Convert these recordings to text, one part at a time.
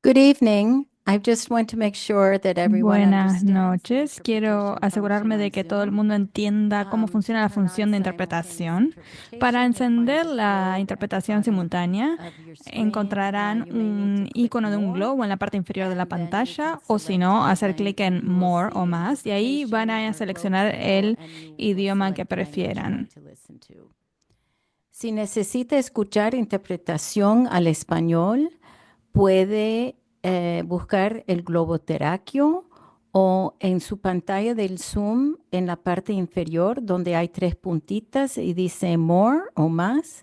Good evening. I just want to make sure that everyone Buenas understands the noches. Quiero interpretation function asegurarme de on que todo el Zoom. mundo entienda cómo To funciona la turn on función de simultaneous interpretación. Para interpretation, you'll find encender a la globe at the interpretación bottom simultánea, of your screen. encontrarán You may need to un click icono de un More, globo en la parte inferior de la and then you can pantalla, o si select no, the hacer clic en you will More o see más, y ahí van interpretation a or globe seleccionar symbol, el and you will idioma que select the language you're going prefieran. to listen to. Si necesita escuchar interpretación al español, puede buscar el globo terráqueo o en su pantalla del Zoom, en la parte inferior, donde hay tres puntitas y dice More o más,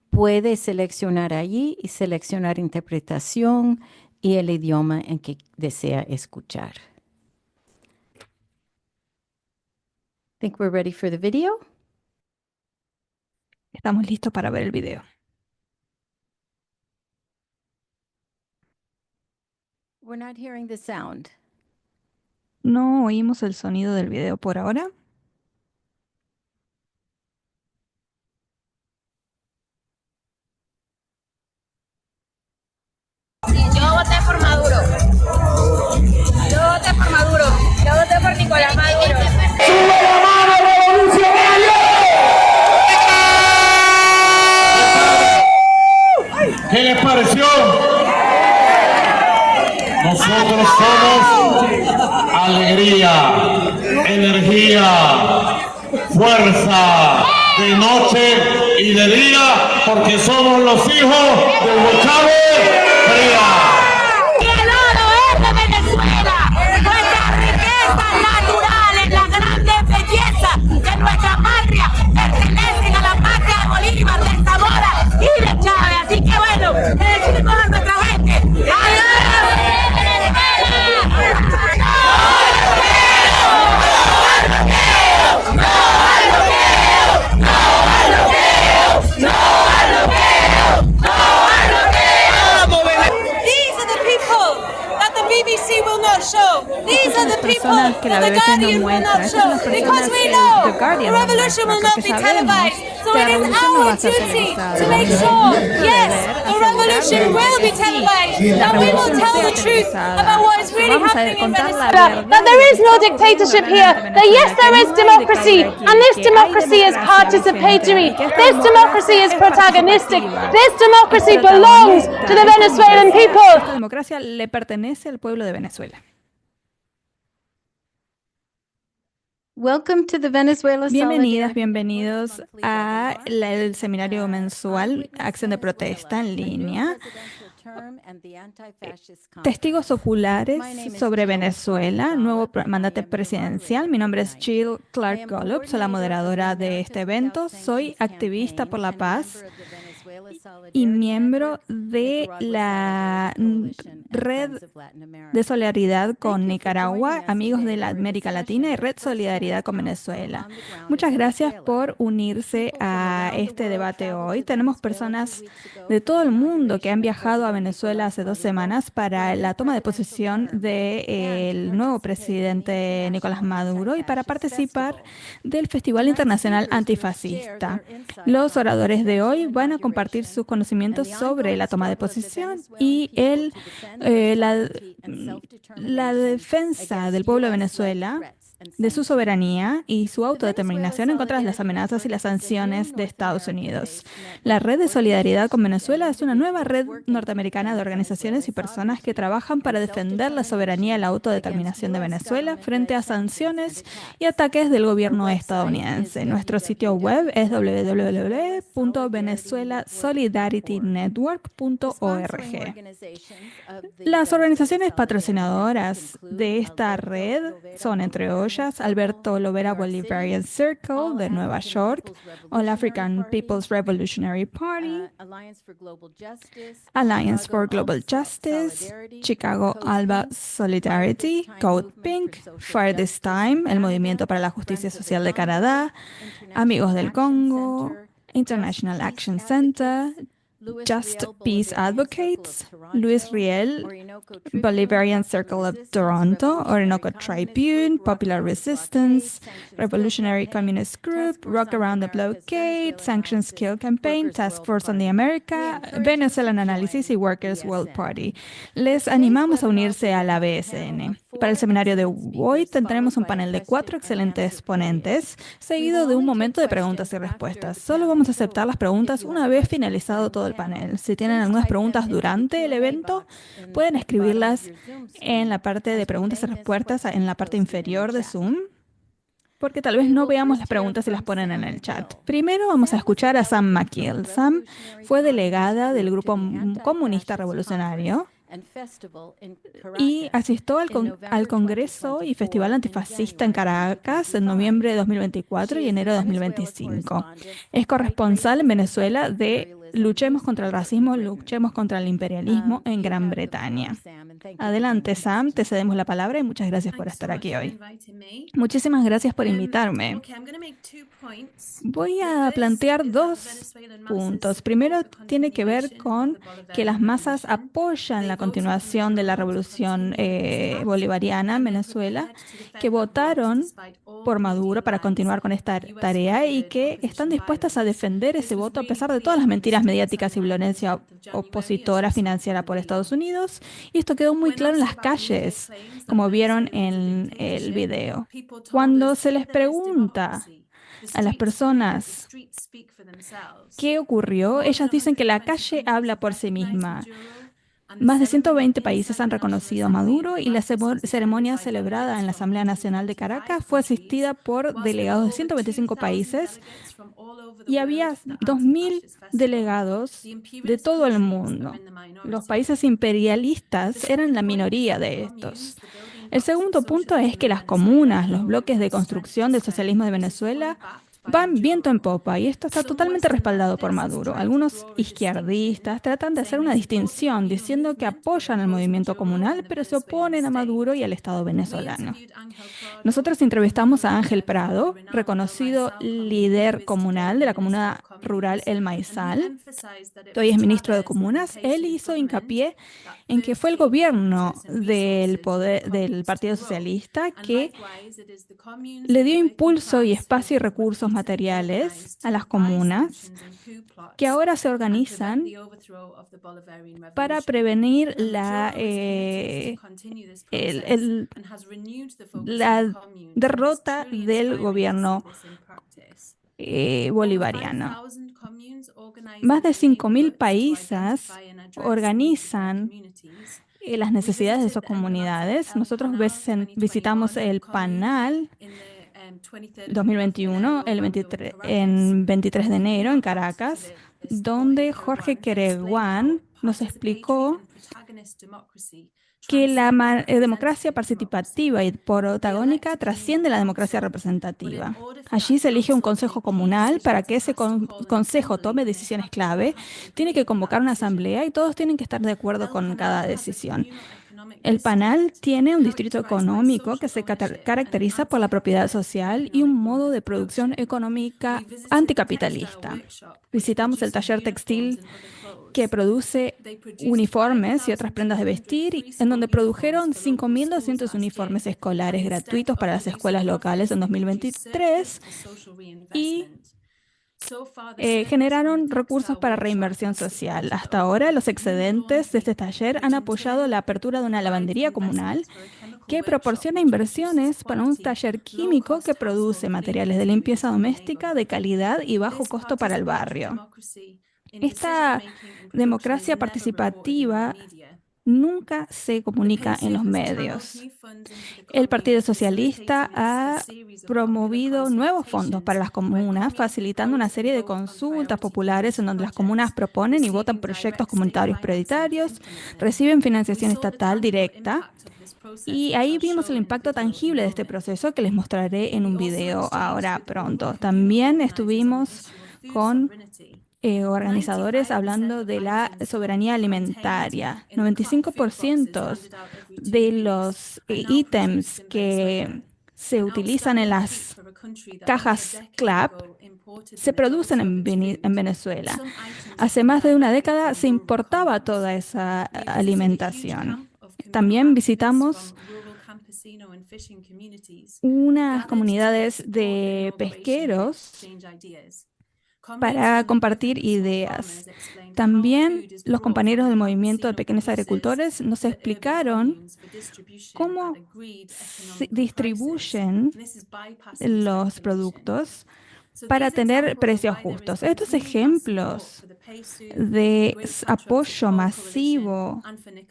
puede seleccionar allí y seleccionar interpretación y el idioma en que desea escuchar. Think we're ready for the video? Estamos listos para ver el video. We're not hearing the sound. No oímos el sonido del video por ahora. Yo voté por Maduro. Yo voté por Maduro. Yo voté por Nicolás Maduro. ¡Sube la mano, revolucionario! ¿Qué les pareció? Nosotros somos alegría, energía, fuerza, de noche y de día, porque somos los hijos de Hugo Chávez Frías. Y el oro es de Venezuela. Nuestras riquezas naturales, las grandes bellezas de nuestra patria pertenecen a la patria de Bolívar, de Zamora y de Chávez. Así que bueno, decimos a nuestra gente. ¡Adiós, Venezuela! These are the people that the BBC will not show. These are the people Personas que la that the BBC no Guardian will muestra. not Estas show. son las Because personas we que know The Guardian the no revolution muestra, will not porque be sabemos televised. So que la it is revolución no va our a ser duty televisada. to make Es sure, nuestro yes, deber the revolution asegurarnos will de be que sí, televised. la That we will revolución tell sea the truth televisada. about what is really Vamos a happening in contar la Venezuela. verdad That de there lo que is no está ocurriendo dictatorship here. realmente en That yes, Venezuela, que there is no hay democracy. dictadura aquí, And this que hay democracy is democracia participatory. vigente, que esta This democracy democracia is es protagonistic. participativa, This es democracy belongs protagonista, to the esta Venezuelan democracia, people. esta democracia le pertenece al pueblo de Venezuela. Welcome to the Venezuela Bienvenidas, Solidarity bienvenidos Network Monthly a Webinar. el seminario mensual Acción de Protesta en línea. Testigos oculares sobre Venezuela, nuevo mandato presidencial. Mi nombre es Jill Clark Golub, soy la moderadora de este evento. Soy activista por la paz y miembro de la red de solidaridad con Nicaragua, Amigos de la América Latina y Red Solidaridad con Venezuela. Muchas gracias por unirse a este debate hoy. Tenemos personas de todo el mundo que han viajado a Venezuela hace 2 semanas para la toma de posesión del nuevo presidente Nicolás Maduro y para participar del Festival Internacional Antifascista. Los oradores de hoy van a compartir sus conocimientos sobre la toma de posesión y la defensa del pueblo de Venezuela, de su soberanía y su autodeterminación en contra de las amenazas y las sanciones de Estados Unidos. La Red de Solidaridad con Venezuela es una nueva red norteamericana de organizaciones y personas que trabajan para defender la soberanía y la autodeterminación de Venezuela frente a sanciones y ataques del gobierno estadounidense. Nuestro sitio web es www.venezuelasolidaritynetwork.org. Las organizaciones patrocinadoras de esta red son, entre ellas, Alberto Lovera Bolivarian Circle de Nueva York, All African People's Revolutionary Party, Alliance for Global Justice, Chicago Alba Solidarity, Code Pink, Fire This Time, el Movimiento para la Justicia Social de Canadá, Amigos del Congo, International Action Center, Just Peace Advocates, Luis Riel, Bolivarian Circle of Toronto, Orinoco Tribune, Popular Resistance, Revolutionary Communist Group, Rock Around the Blockade, Sanctions Kill Campaign, Task Force on the America, Venezuelan Analysis y Workers' World Party. Les animamos a unirse a la BSN. Para el seminario de hoy tendremos un panel de 4 excelentes ponentes, seguido de un momento de preguntas y respuestas. Solo vamos a aceptar las preguntas una vez finalizado todo el panel. Si tienen algunas preguntas durante el evento, pueden escribirlas en la parte de preguntas y respuestas en la parte inferior de Zoom, porque tal vez no veamos las preguntas si las ponen en el chat. Primero vamos a escuchar a Sam McKeel. Sam fue delegada del Grupo Comunista Revolucionario y asistió al Congreso y Festival Antifascista en Caracas en noviembre de 2024 y enero de 2025. Es corresponsal en Venezuela de Luchemos contra el racismo, luchemos contra el imperialismo en Gran Bretaña. Adelante, Sam, te cedemos la palabra y muchas gracias por estar aquí hoy. Muchísimas gracias por invitarme. Voy a plantear 2 puntos. Primero tiene que ver con que las masas apoyan la continuación de la revolución bolivariana en Venezuela, que votaron por Maduro para continuar con esta tarea y que están dispuestas a defender ese voto a pesar de todas las mentiras mediáticas y violencia opositora financiada por Estados Unidos. Y esto quedó muy claro en las calles, como vieron en el video. Cuando se les pregunta a las personas qué ocurrió, ellas dicen que la calle habla por sí misma. Más de 120 países han reconocido a Maduro y la ceremonia celebrada en la Asamblea Nacional de Caracas fue asistida por delegados de 125 países y había 2.000 delegados de todo el mundo. Los países imperialistas eran la minoría de estos. El segundo punto es que las comunas, los bloques de construcción del socialismo de Venezuela, van viento en popa y esto está totalmente respaldado por Maduro. Algunos izquierdistas tratan de hacer una distinción diciendo que apoyan al movimiento comunal, pero se oponen a Maduro y al Estado venezolano. Nosotros entrevistamos a Ángel Prado, reconocido líder comunal de la comunidad rural El Maizal, que hoy es ministro de Comunas. Él hizo hincapié en que fue el gobierno del Partido Socialista que le dio impulso y espacio y recursos materiales a las comunas que ahora se organizan para prevenir la derrota del gobierno bolivariano. Más de 5.000 países organizan las necesidades de sus comunidades. Nosotros visitamos el PANAL 2021, en 23 de enero en Caracas, donde Jorge Quereguán nos explicó que la democracia participativa y protagónica trasciende la democracia representativa. Allí se elige un consejo comunal. Para que ese consejo tome decisiones clave, tiene que convocar una asamblea y todos tienen que estar de acuerdo con cada decisión. El PANAL tiene un distrito económico que se caracteriza por la propiedad social y un modo de producción económica anticapitalista. Visitamos el taller textil que produce uniformes y otras prendas de vestir, en donde produjeron 5.200 uniformes escolares gratuitos para las escuelas locales en 2023 y generaron recursos para reinversión social. Hasta ahora, los excedentes de este taller han apoyado la apertura de una lavandería comunal que proporciona inversiones para un taller químico que produce materiales de limpieza doméstica de calidad y bajo costo para el barrio. Esta democracia participativa nunca se comunica en los medios. El Partido Socialista ha promovido nuevos fondos para las comunas, facilitando una serie de consultas populares en donde las comunas proponen y votan proyectos comunitarios prioritarios, reciben financiación estatal directa. Y ahí vimos el impacto tangible de este proceso que les mostraré en un video ahora pronto. También estuvimos con organizadores hablando de la soberanía alimentaria. 95% de los ítems que se utilizan en las cajas CLAP se producen en Venezuela. Hace más de una década se importaba toda esa alimentación. También visitamos unas comunidades de pesqueros para compartir ideas. También los compañeros del movimiento de pequeños agricultores nos explicaron cómo se distribuyen los productos para tener precios justos. Estos ejemplos de apoyo masivo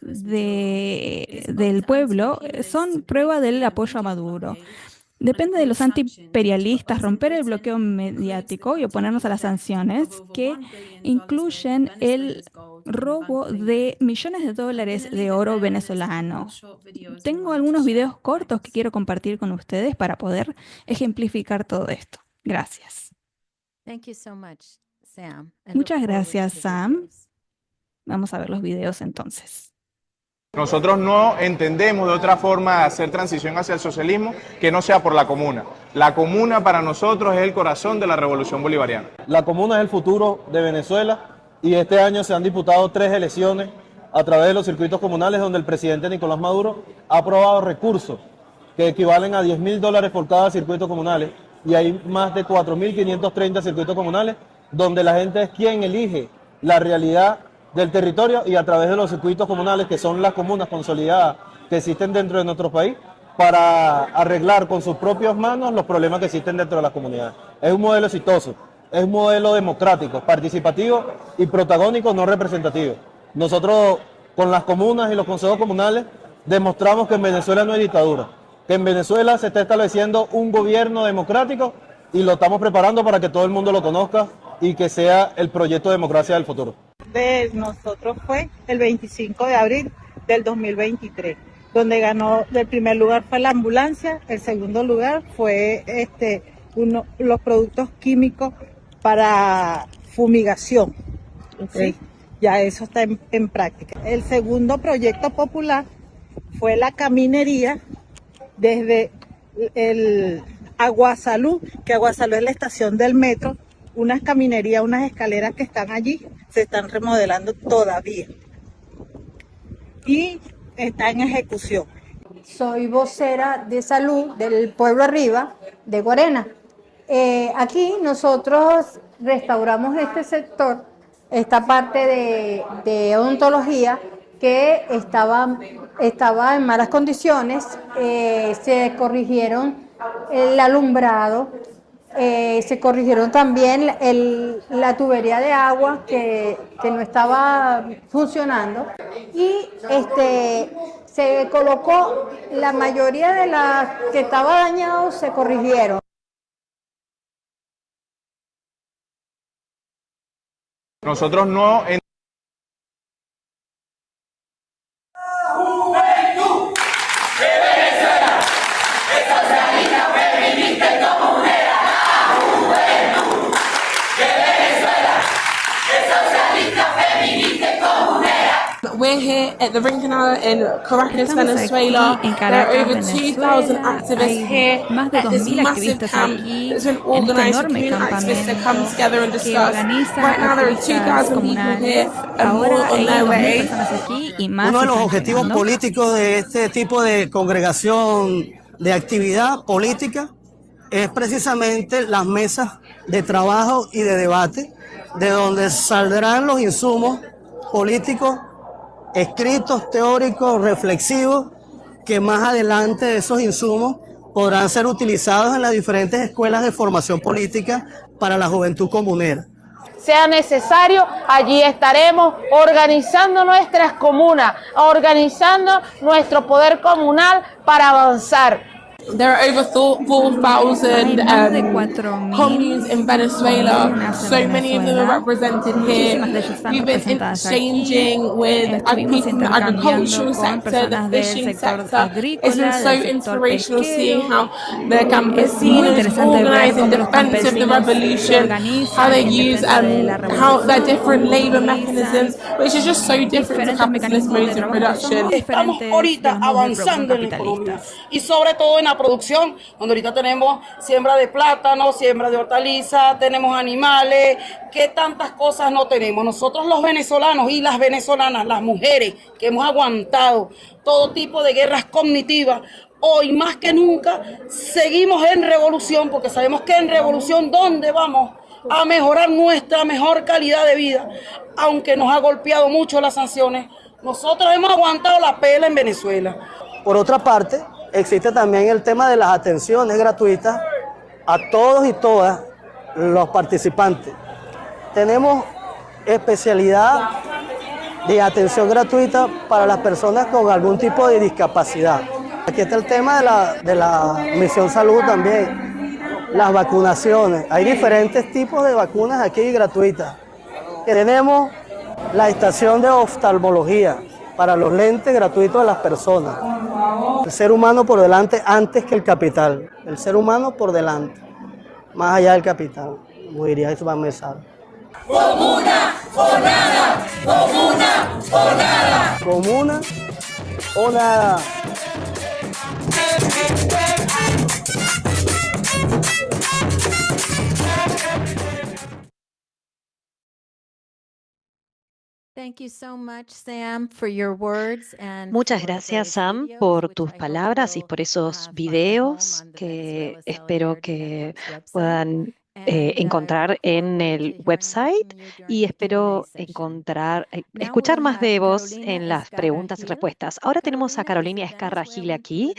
del pueblo son prueba del apoyo a Maduro. Depende de los antiimperialistas romper el bloqueo mediático y oponernos a las sanciones que incluyen el robo de millones de dólares de oro venezolano. Tengo algunos videos cortos que quiero compartir con ustedes para poder ejemplificar todo esto. Gracias. Muchas gracias, Sam. Vamos a ver los videos entonces. Nosotros no entendemos de otra forma de hacer transición hacia el socialismo que no sea por la comuna. La comuna para nosotros es el corazón de la revolución bolivariana. La comuna es el futuro de Venezuela y este año se han disputado 3 elecciones a través de los circuitos comunales donde el presidente Nicolás Maduro ha aprobado recursos que equivalen a $10.000 por cada circuito comunal y hay más de 4.530 circuitos comunales donde la gente es quien elige la realidad del territorio y a través de los circuitos comunales, que son las comunas consolidadas que existen dentro de nuestro país, para arreglar con sus propias manos los problemas que existen dentro de las comunidades. Es un modelo exitoso, es un modelo democrático, participativo y protagónico, no representativo. Nosotros con las comunas y los consejos comunales demostramos que en Venezuela no hay dictadura, que en Venezuela se está estableciendo un gobierno democrático y lo estamos preparando para que todo el mundo lo conozca y que sea el proyecto de democracia del futuro. De nosotros fue el 25 de abril del 2023, donde ganó, del primer lugar fue la ambulancia, el segundo lugar fue los productos químicos para fumigación. Okay. ¿Sí? Ya eso está en práctica. El segundo proyecto popular fue la caminería desde el Aguasalú, que Aguasalú es la estación del metro, unas caminerías, unas escaleras que están allí, se están remodelando todavía y está en ejecución. Soy vocera de salud del pueblo arriba de Guarena. Aquí nosotros restauramos este sector, esta parte de odontología que estaba en malas condiciones. Se corrigieron el alumbrado, se corrigieron también la tubería de agua que no estaba funcionando y se colocó la mayoría de las que estaba dañado, se corrigieron. Nosotros no We're here at the Rinconada in Caracas, Venezuela. There are over 2,000 activists here at this massive camp that's been organised for community activists to come together and discuss. Right now there are 2,000 people here and more on their way. Uno de los objetivos políticos de este tipo de congregación de actividad política es precisamente las mesas de trabajo y de debate, de donde saldrán los insumos políticos, escritos, teóricos, reflexivos, que más adelante esos insumos podrán ser utilizados en las diferentes escuelas de formación política para la juventud comunera. Sea necesario, allí estaremos organizando nuestras comunas, organizando nuestro poder comunal para avanzar. There are over 4,000 communes in Venezuela. So many of them are represented here. We've been exchanging with people from the agricultural sector, the fishing sector. It's been so inspirational seeing how the campesinos organize in defense of the revolution, how they use how their different labor mechanisms, which is just so different to capitalist modes of production. Estamos ahorita avanzando en la economía y sobre todo en la producción, donde ahorita tenemos siembra de plátano, siembra de hortalizas, tenemos animales, ¿qué tantas cosas no tenemos? Nosotros los venezolanos y las venezolanas, las mujeres que hemos aguantado todo tipo de guerras cognitivas, hoy más que nunca seguimos en revolución, porque sabemos que en revolución, ¿dónde vamos a mejorar nuestra mejor calidad de vida? Aunque nos ha golpeado mucho las sanciones, nosotros hemos aguantado la pela en Venezuela. Por otra parte, existe también el tema de las atenciones gratuitas a todos y todas los participantes. Tenemos especialidad de atención gratuita para las personas con algún tipo de discapacidad. Aquí está el tema de la Misión Salud también, las vacunaciones. Hay diferentes tipos de vacunas aquí gratuitas. Tenemos la estación de oftalmología para los lentes gratuitos de las personas. El ser humano por delante antes que el capital. El ser humano por delante, más allá del capital. Como diría Iván Mesal. Comuna o nada, comuna o nada. Comuna o nada. Muchas gracias, Sam, por tus palabras y por esos videos que espero que puedan encontrar en el website, y espero escuchar más de vos en las preguntas y respuestas. Ahora tenemos a Carolina Escarra Gil aquí,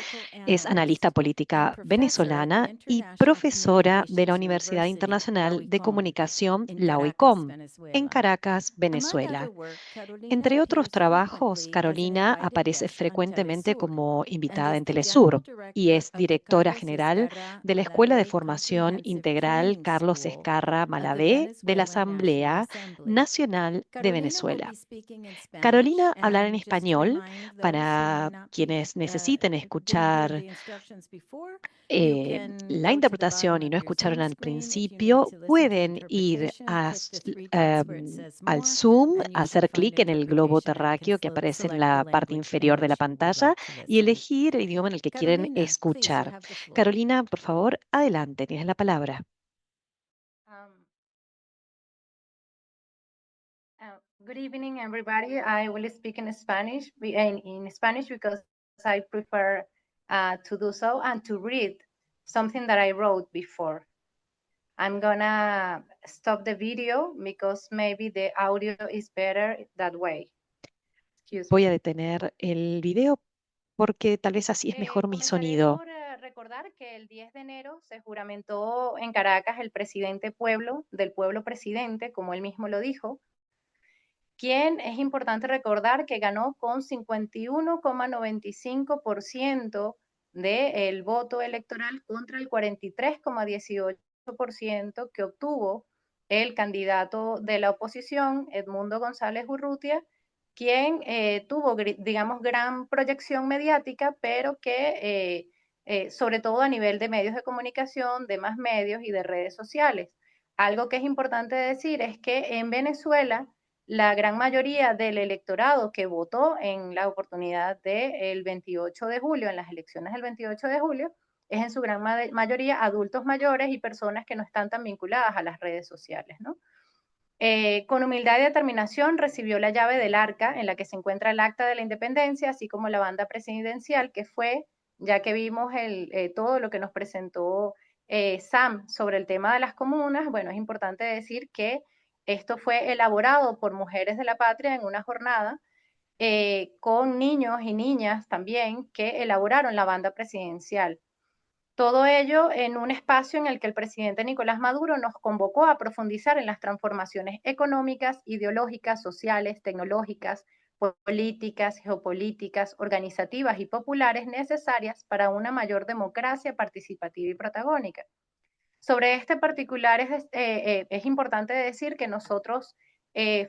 es analista política venezolana y profesora de la Universidad Internacional de Comunicación, la UICOM, en Caracas, Venezuela. Entre otros trabajos, Carolina aparece frecuentemente como invitada en Telesur y es directora general de la Escuela de Formación Integral Carlos Escarra Malavé de la Asamblea Nacional de Venezuela. Carolina hablará en español para quienes necesiten escuchar la interpretación y no escucharon al principio. Pueden ir al Zoom, hacer clic en el globo terráqueo que aparece en la parte inferior de la pantalla y elegir el idioma en el que quieren escuchar. Carolina, por favor, adelante, tienes la palabra. Good evening, everybody. I will speak in Spanish because I prefer to do so and to read something that I wrote before. I'm gonna stop the video because maybe the audio is better that way. Voy a detener el video porque tal vez así es mejor mi sonido. Recordar que el 10 de enero se juramentó en Caracas el presidente del pueblo presidente, como él mismo lo dijo, quien es importante recordar que ganó con 51,95% del voto electoral contra el 43,18% que obtuvo el candidato de la oposición, Edmundo González Urrutia, quien tuvo, digamos, gran proyección mediática, pero que sobre todo a nivel de medios de comunicación, de más medios y de redes sociales. Algo que es importante decir es que en Venezuela la gran mayoría del electorado que votó en la oportunidad del 28 de julio, en las elecciones del 28 de julio, es en su gran mayoría adultos mayores y personas que no están tan vinculadas a las redes sociales, ¿no? Con humildad y determinación recibió la llave del arca en la que se encuentra el Acta de la Independencia, así como la banda presidencial, que fue, ya que vimos todo lo que nos presentó Sam sobre el tema de las comunas. Bueno, es importante decir que esto fue elaborado por Mujeres de la Patria en una jornada con niños y niñas también que elaboraron la banda presidencial. Todo ello en un espacio en el que el presidente Nicolás Maduro nos convocó a profundizar en las transformaciones económicas, ideológicas, sociales, tecnológicas, políticas, geopolíticas, organizativas y populares necesarias para una mayor democracia participativa y protagónica. Sobre este particular es importante decir que nosotros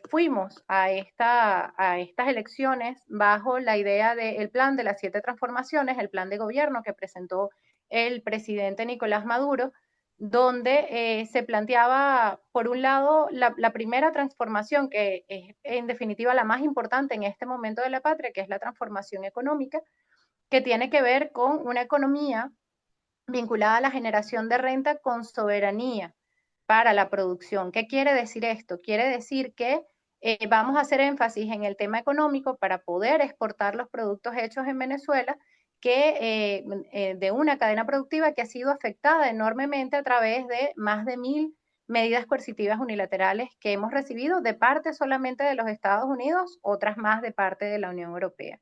fuimos a estas elecciones bajo la idea del plan de las 7 transformaciones, el plan de gobierno que presentó el presidente Nicolás Maduro, donde se planteaba, por un lado, la primera transformación, que es en definitiva la más importante en este momento de la patria, que es la transformación económica, que tiene que ver con una economía vinculada a la generación de renta con soberanía para la producción. ¿Qué quiere decir esto? Quiere decir que vamos a hacer énfasis en el tema económico para poder exportar los productos hechos en Venezuela, que de una cadena productiva que ha sido afectada enormemente a través de más de 1000 medidas coercitivas unilaterales que hemos recibido de parte solamente de los Estados Unidos, otras más de parte de la Unión Europea.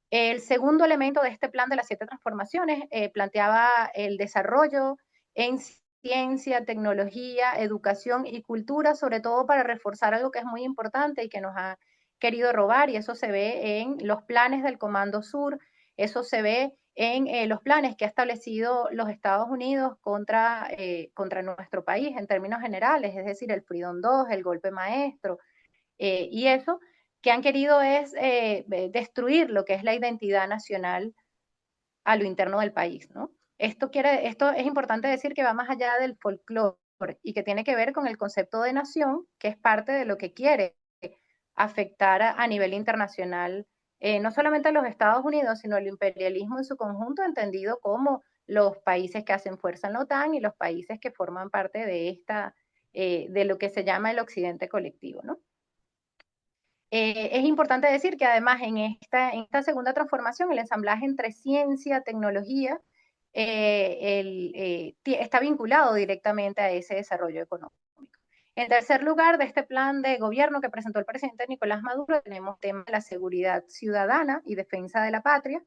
El segundo elemento de este plan de las 7 transformaciones planteaba el desarrollo en ciencia, tecnología, educación y cultura, sobre todo para reforzar algo que es muy importante y que nos ha querido robar, y eso se ve en los planes del Comando Sur, eso se ve en los planes que ha establecido los Estados Unidos contra nuestro país en términos generales, es decir, el Freedom 2, el golpe maestro, y eso que han querido es destruir lo que es la identidad nacional a lo interno del país, ¿no? Esto es importante decir que va más allá del folclore y que tiene que ver con el concepto de nación, que es parte de lo que quiere afectar a nivel internacional, no solamente a los Estados Unidos, sino el imperialismo en su conjunto, entendido como los países que hacen fuerza en la OTAN y los países que forman parte de lo que se llama el occidente colectivo, ¿no? Es importante decir que además en esta segunda transformación, el ensamblaje entre ciencia, tecnología, está vinculado directamente a ese desarrollo económico. En tercer lugar, de este plan de gobierno que presentó el presidente Nicolás Maduro, tenemos el tema de la seguridad ciudadana y defensa de la patria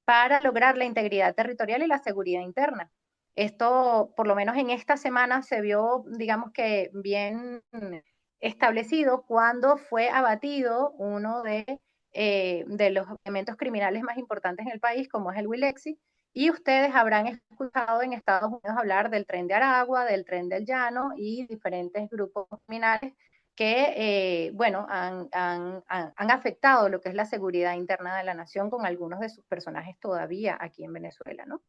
para lograr la integridad territorial y la seguridad interna. Esto, por lo menos en esta semana, se vio, digamos que bien establecido cuando fue abatido uno de los elementos criminales más importantes en el país, como es el Wilexi, y ustedes habrán escuchado en Estados Unidos hablar del Tren de Aragua, del Tren del Llano y diferentes grupos criminales que, bueno, han afectado lo que es la seguridad interna de la nación con algunos de sus personajes todavía aquí en Venezuela, ¿no?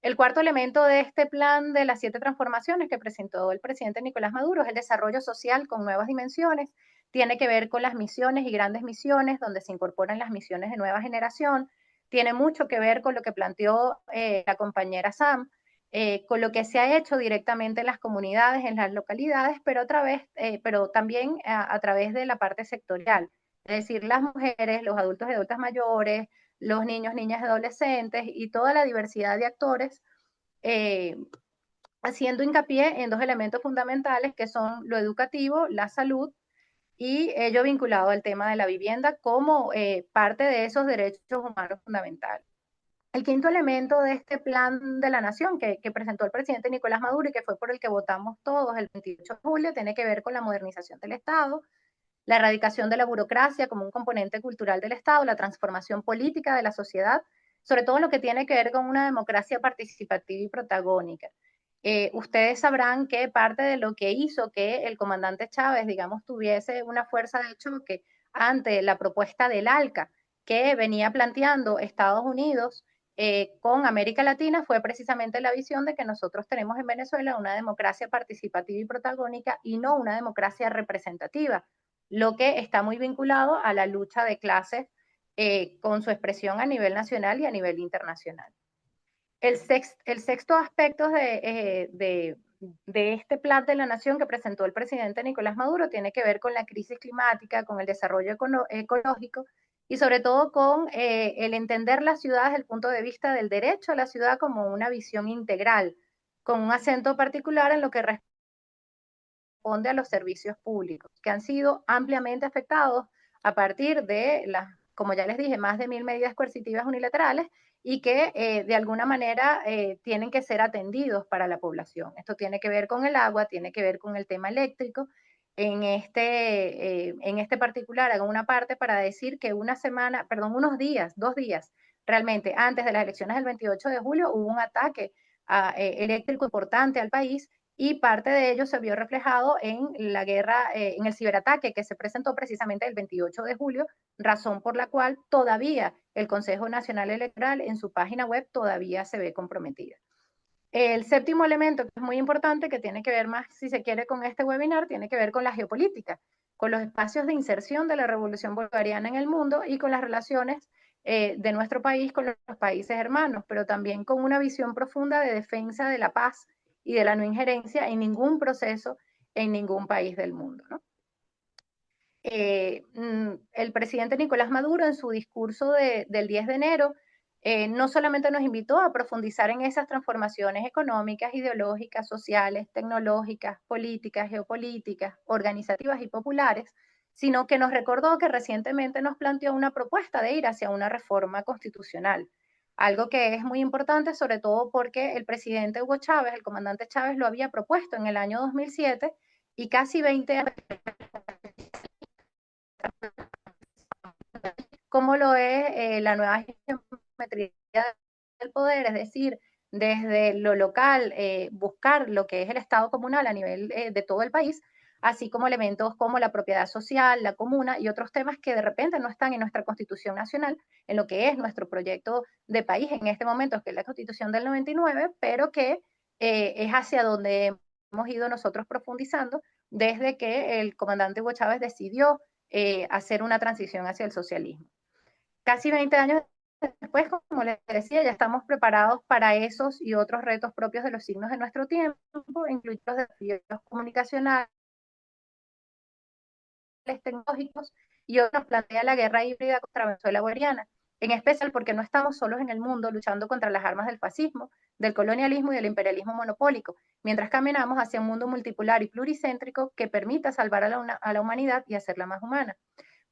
El cuarto elemento de este plan de las 7 transformaciones que presentó el presidente Nicolás Maduro es el desarrollo social con nuevas dimensiones. Tiene que ver con las misiones y grandes misiones, donde se incorporan las misiones de nueva generación. Tiene mucho que ver con lo que planteó la compañera Sam, con lo que se ha hecho directamente en las comunidades, en las localidades, pero también a través de la parte sectorial. Es decir, las mujeres, los adultos y adultas mayores, los niños, niñas y adolescentes y toda la diversidad de actores, haciendo hincapié en 2 elementos fundamentales que son lo educativo, la salud, y ello vinculado al tema de la vivienda como parte de esos derechos humanos fundamentales. El quinto elemento de este plan de la nación que presentó el presidente Nicolás Maduro y que fue por el que votamos todos el 28 de julio, tiene que ver con la modernización del Estado, la erradicación de la burocracia como un componente cultural del Estado, la transformación política de la sociedad, sobre todo lo que tiene que ver con una democracia participativa y protagónica. Ustedes sabrán que parte de lo que hizo que el comandante Chávez, digamos, tuviese una fuerza de choque ante la propuesta del ALCA que venía planteando Estados Unidos con América Latina fue precisamente la visión de que nosotros tenemos en Venezuela una democracia participativa y protagónica y no una democracia representativa, lo que está muy vinculado a la lucha de clases con su expresión a nivel nacional y a nivel internacional. El sexto aspecto de este plan de la nación que presentó el presidente Nicolás Maduro tiene que ver con la crisis climática, con el desarrollo ecológico y sobre todo con el entender la ciudad desde el punto de vista del derecho a la ciudad como una visión integral, con un acento particular en lo que responde a los servicios públicos, que han sido ampliamente afectados a partir de como ya les dije, más de 1000 medidas coercitivas unilaterales y que de alguna manera tienen que ser atendidos para la población. Esto tiene que ver con el agua, tiene que ver con el tema eléctrico. En este particular hago una parte para decir que unos días, 2 días, realmente antes de las elecciones del 28 de julio hubo un ataque eléctrico importante al país y parte de ello se vio reflejado en la guerra, en el ciberataque que se presentó precisamente el 28 de julio, razón por la cual todavía el Consejo Nacional Electoral en su página web todavía se ve comprometida. El séptimo elemento, que es muy importante, que tiene que ver más, si se quiere, con este webinar, tiene que ver con la geopolítica, con los espacios de inserción de la revolución bolivariana en el mundo y con las relaciones de nuestro país con los países hermanos, pero también con una visión profunda de defensa de la paz y de la no injerencia en ningún proceso en ningún país del mundo, ¿no? El presidente Nicolás Maduro en su discurso del 10 de enero no solamente nos invitó a profundizar en esas transformaciones económicas, ideológicas, sociales, tecnológicas, políticas, geopolíticas, organizativas y populares, sino que nos recordó que recientemente nos planteó una propuesta de ir hacia una reforma constitucional, algo que es muy importante, sobre todo porque el presidente Hugo Chávez, el comandante Chávez, lo había propuesto en el año 2007 y casi 20 años como lo es la nueva geometría del poder, es decir, desde lo local, buscar lo que es el Estado comunal a nivel de todo el país, así como elementos como la propiedad social, la comuna y otros temas que de repente no están en nuestra Constitución Nacional, en lo que es nuestro proyecto de país en este momento, que es la Constitución del 99, pero que es hacia donde hemos ido nosotros profundizando desde que el comandante Hugo Chávez decidió hacer una transición hacia el socialismo. Casi 20 años después, como les decía, ya estamos preparados para esos y otros retos propios de los signos de nuestro tiempo, incluidos los desafíos comunicacionales, tecnológicos, y hoy nos plantea la guerra híbrida contra Venezuela bolivariana, en especial porque no estamos solos en el mundo luchando contra las armas del fascismo, del colonialismo y del imperialismo monopólico, mientras caminamos hacia un mundo multipolar y pluricéntrico que permita salvar a la humanidad y hacerla más humana.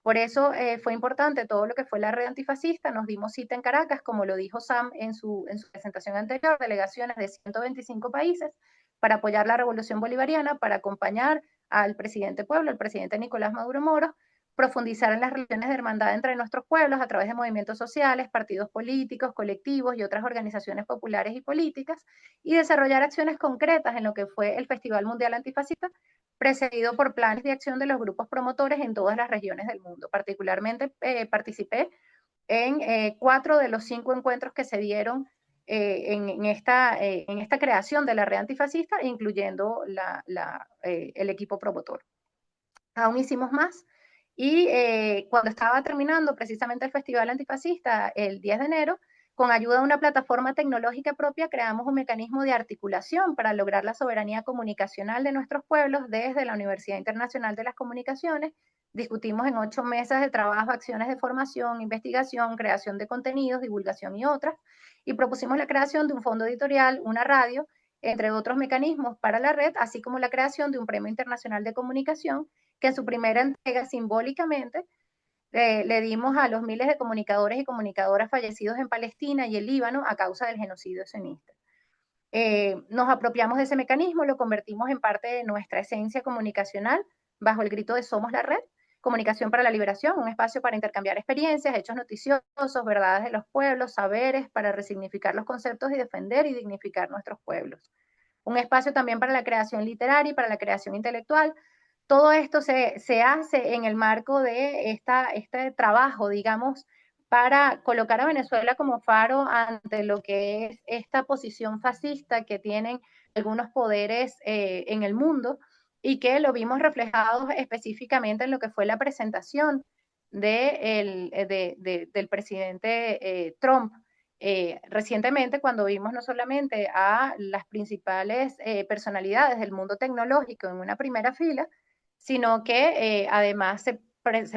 Por eso fue importante todo lo que fue la red antifascista. Nos dimos cita en Caracas, como lo dijo Sam en su presentación anterior, delegaciones de 125 países para apoyar la revolución bolivariana, para acompañar al presidente pueblo, el presidente Nicolás Maduro Moros, profundizar en las relaciones de hermandad entre nuestros pueblos a través de movimientos sociales, partidos políticos, colectivos y otras organizaciones populares y políticas, y desarrollar acciones concretas en lo que fue el Festival Mundial Antifascista, precedido por planes de acción de los grupos promotores en todas las regiones del mundo. Particularmente participé en 4 de los 5 encuentros que se dieron en esta creación de la red antifascista, incluyendo el equipo promotor. Aún hicimos más. Y cuando estaba terminando precisamente el Festival Antifascista, el 10 de enero, con ayuda de una plataforma tecnológica propia, creamos un mecanismo de articulación para lograr la soberanía comunicacional de nuestros pueblos desde la Universidad Internacional de las Comunicaciones. Discutimos en 8 mesas de trabajo acciones de formación, investigación, creación de contenidos, divulgación y otras, y propusimos la creación de un fondo editorial, una radio, entre otros mecanismos para la red, así como la creación de un Premio Internacional de Comunicación, que en su primera entrega simbólicamente le dimos a los miles de comunicadores y comunicadoras fallecidos en Palestina y el Líbano a causa del genocidio sionista. Nos apropiamos de ese mecanismo, lo convertimos en parte de nuestra esencia comunicacional bajo el grito de Somos la Red, Comunicación para la Liberación, un espacio para intercambiar experiencias, hechos noticiosos, verdades de los pueblos, saberes, para resignificar los conceptos y defender y dignificar nuestros pueblos. Un espacio también para la creación literaria y para la creación intelectual. Todo esto se hace en el marco de este trabajo, digamos, para colocar a Venezuela como faro ante lo que es esta posición fascista que tienen algunos poderes en el mundo y que lo vimos reflejado específicamente en lo que fue la presentación del presidente Trump. Recientemente, cuando vimos no solamente a las principales personalidades del mundo tecnológico en una primera fila, sino que además se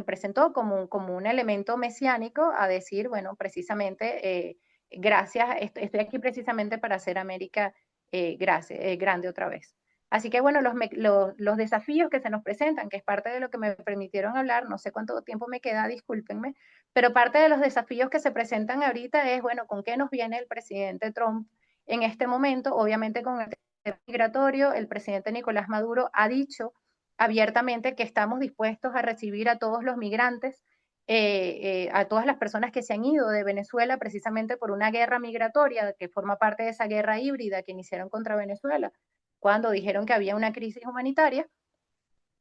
presentó como un elemento mesiánico a decir, bueno, precisamente, gracias, estoy aquí precisamente para hacer América grande otra vez. Así que bueno, los desafíos que se nos presentan, que es parte de lo que me permitieron hablar, no sé cuánto tiempo me queda, discúlpenme, pero parte de los desafíos que se presentan ahorita es, bueno, ¿con qué nos viene el presidente Trump en este momento? Obviamente con el tema migratorio, el presidente Nicolás Maduro ha dicho abiertamente que estamos dispuestos a recibir a todos los migrantes, a todas las personas que se han ido de Venezuela precisamente por una guerra migratoria que forma parte de esa guerra híbrida que iniciaron contra Venezuela cuando dijeron que había una crisis humanitaria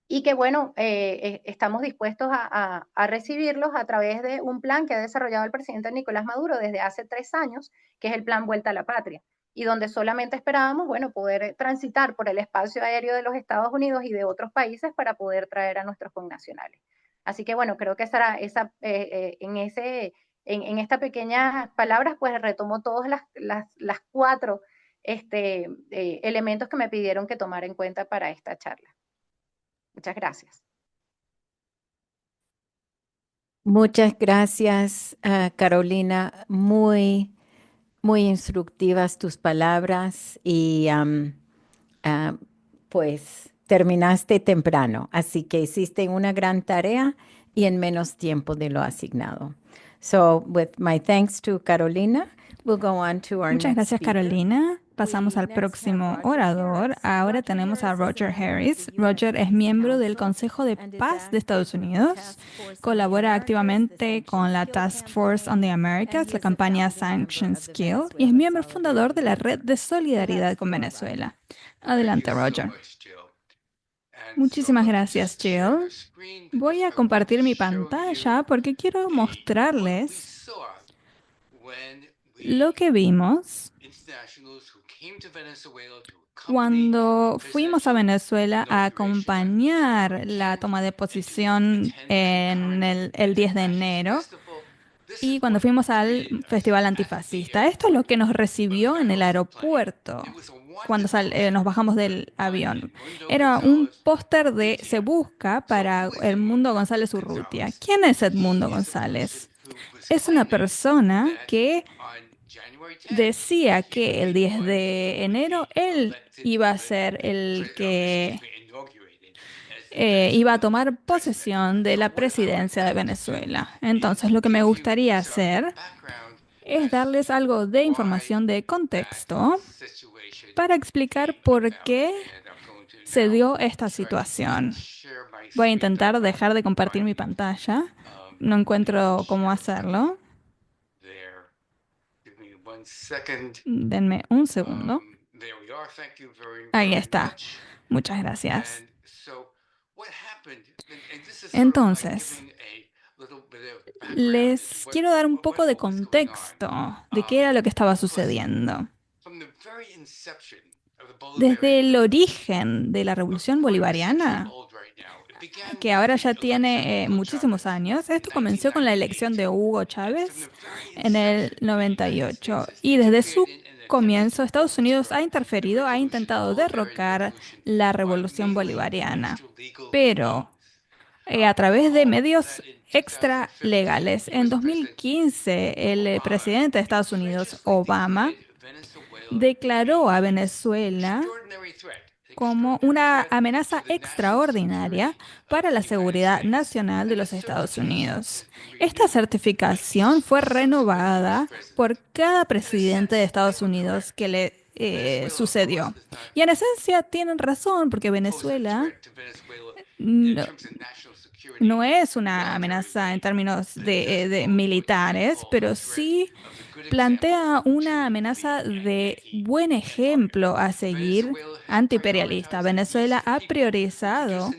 y que bueno, estamos dispuestos a recibirlos a través de un plan que ha desarrollado el presidente Nicolás Maduro desde hace 3 años, que es el Plan Vuelta a la Patria, y donde solamente esperábamos, bueno, poder transitar por el espacio aéreo de los Estados Unidos y de otros países para poder traer a nuestros connacionales. Así que bueno, creo que en en estas pequeñas palabras, pues retomo todas las cuatro elementos que me pidieron que tomara en cuenta para esta charla. Muchas gracias. Muchas gracias, Carolina. Muy instructivas tus palabras y pues terminaste temprano, así que hiciste una gran tarea y en menos tiempo de lo asignado. So, with my thanks to Carolina, we'll go on to our Muchas next gracias, speaker. Carolina. Pasamos al próximo orador. Ahora tenemos a Roger Harris. Roger es miembro del Consejo de Paz de Estados Unidos. Colabora activamente con la Task Force on the Americas, la campaña Sanctions Kill, y es miembro fundador de la Red de Solidaridad con Venezuela. Adelante, Roger. Muchísimas gracias, Jill. Voy a compartir mi pantalla porque quiero mostrarles lo que vimos cuando fuimos a Venezuela a acompañar la toma de posición en el 10 de enero y cuando fuimos al Festival Antifascista. Esto es lo que nos recibió en el aeropuerto cuando nos bajamos del avión. Era un póster de Se Busca para Edmundo González Urrutia. ¿Quién es Edmundo González? Es una persona que decía que el 10 de enero él iba a ser el que iba a tomar posesión de la presidencia de Venezuela. Entonces, lo que me gustaría hacer es darles algo de información de contexto para explicar por qué se dio esta situación. Voy a intentar dejar de compartir mi pantalla. No encuentro cómo hacerlo. Denme un segundo. Ahí está. Muchas gracias. Entonces, les quiero dar un poco de contexto de qué era lo que estaba sucediendo. Desde el origen de la Revolución Bolivariana, que ahora ya tiene muchísimos años, esto comenzó con la elección de Hugo Chávez en el 98. Y desde su comienzo, Estados Unidos ha interferido, ha intentado derrocar la Revolución Bolivariana, pero a través de medios extralegales. En 2015, el presidente de Estados Unidos, Obama, declaró a Venezuela como una amenaza extraordinaria para la seguridad nacional de los Estados Unidos. Esta certificación fue renovada por cada presidente de Estados Unidos que le sucedió. Y en esencia tienen razón, porque Venezuela no es una amenaza en términos de militares, pero sí plantea una amenaza de buen ejemplo a seguir antiimperialista. Venezuela ha priorizado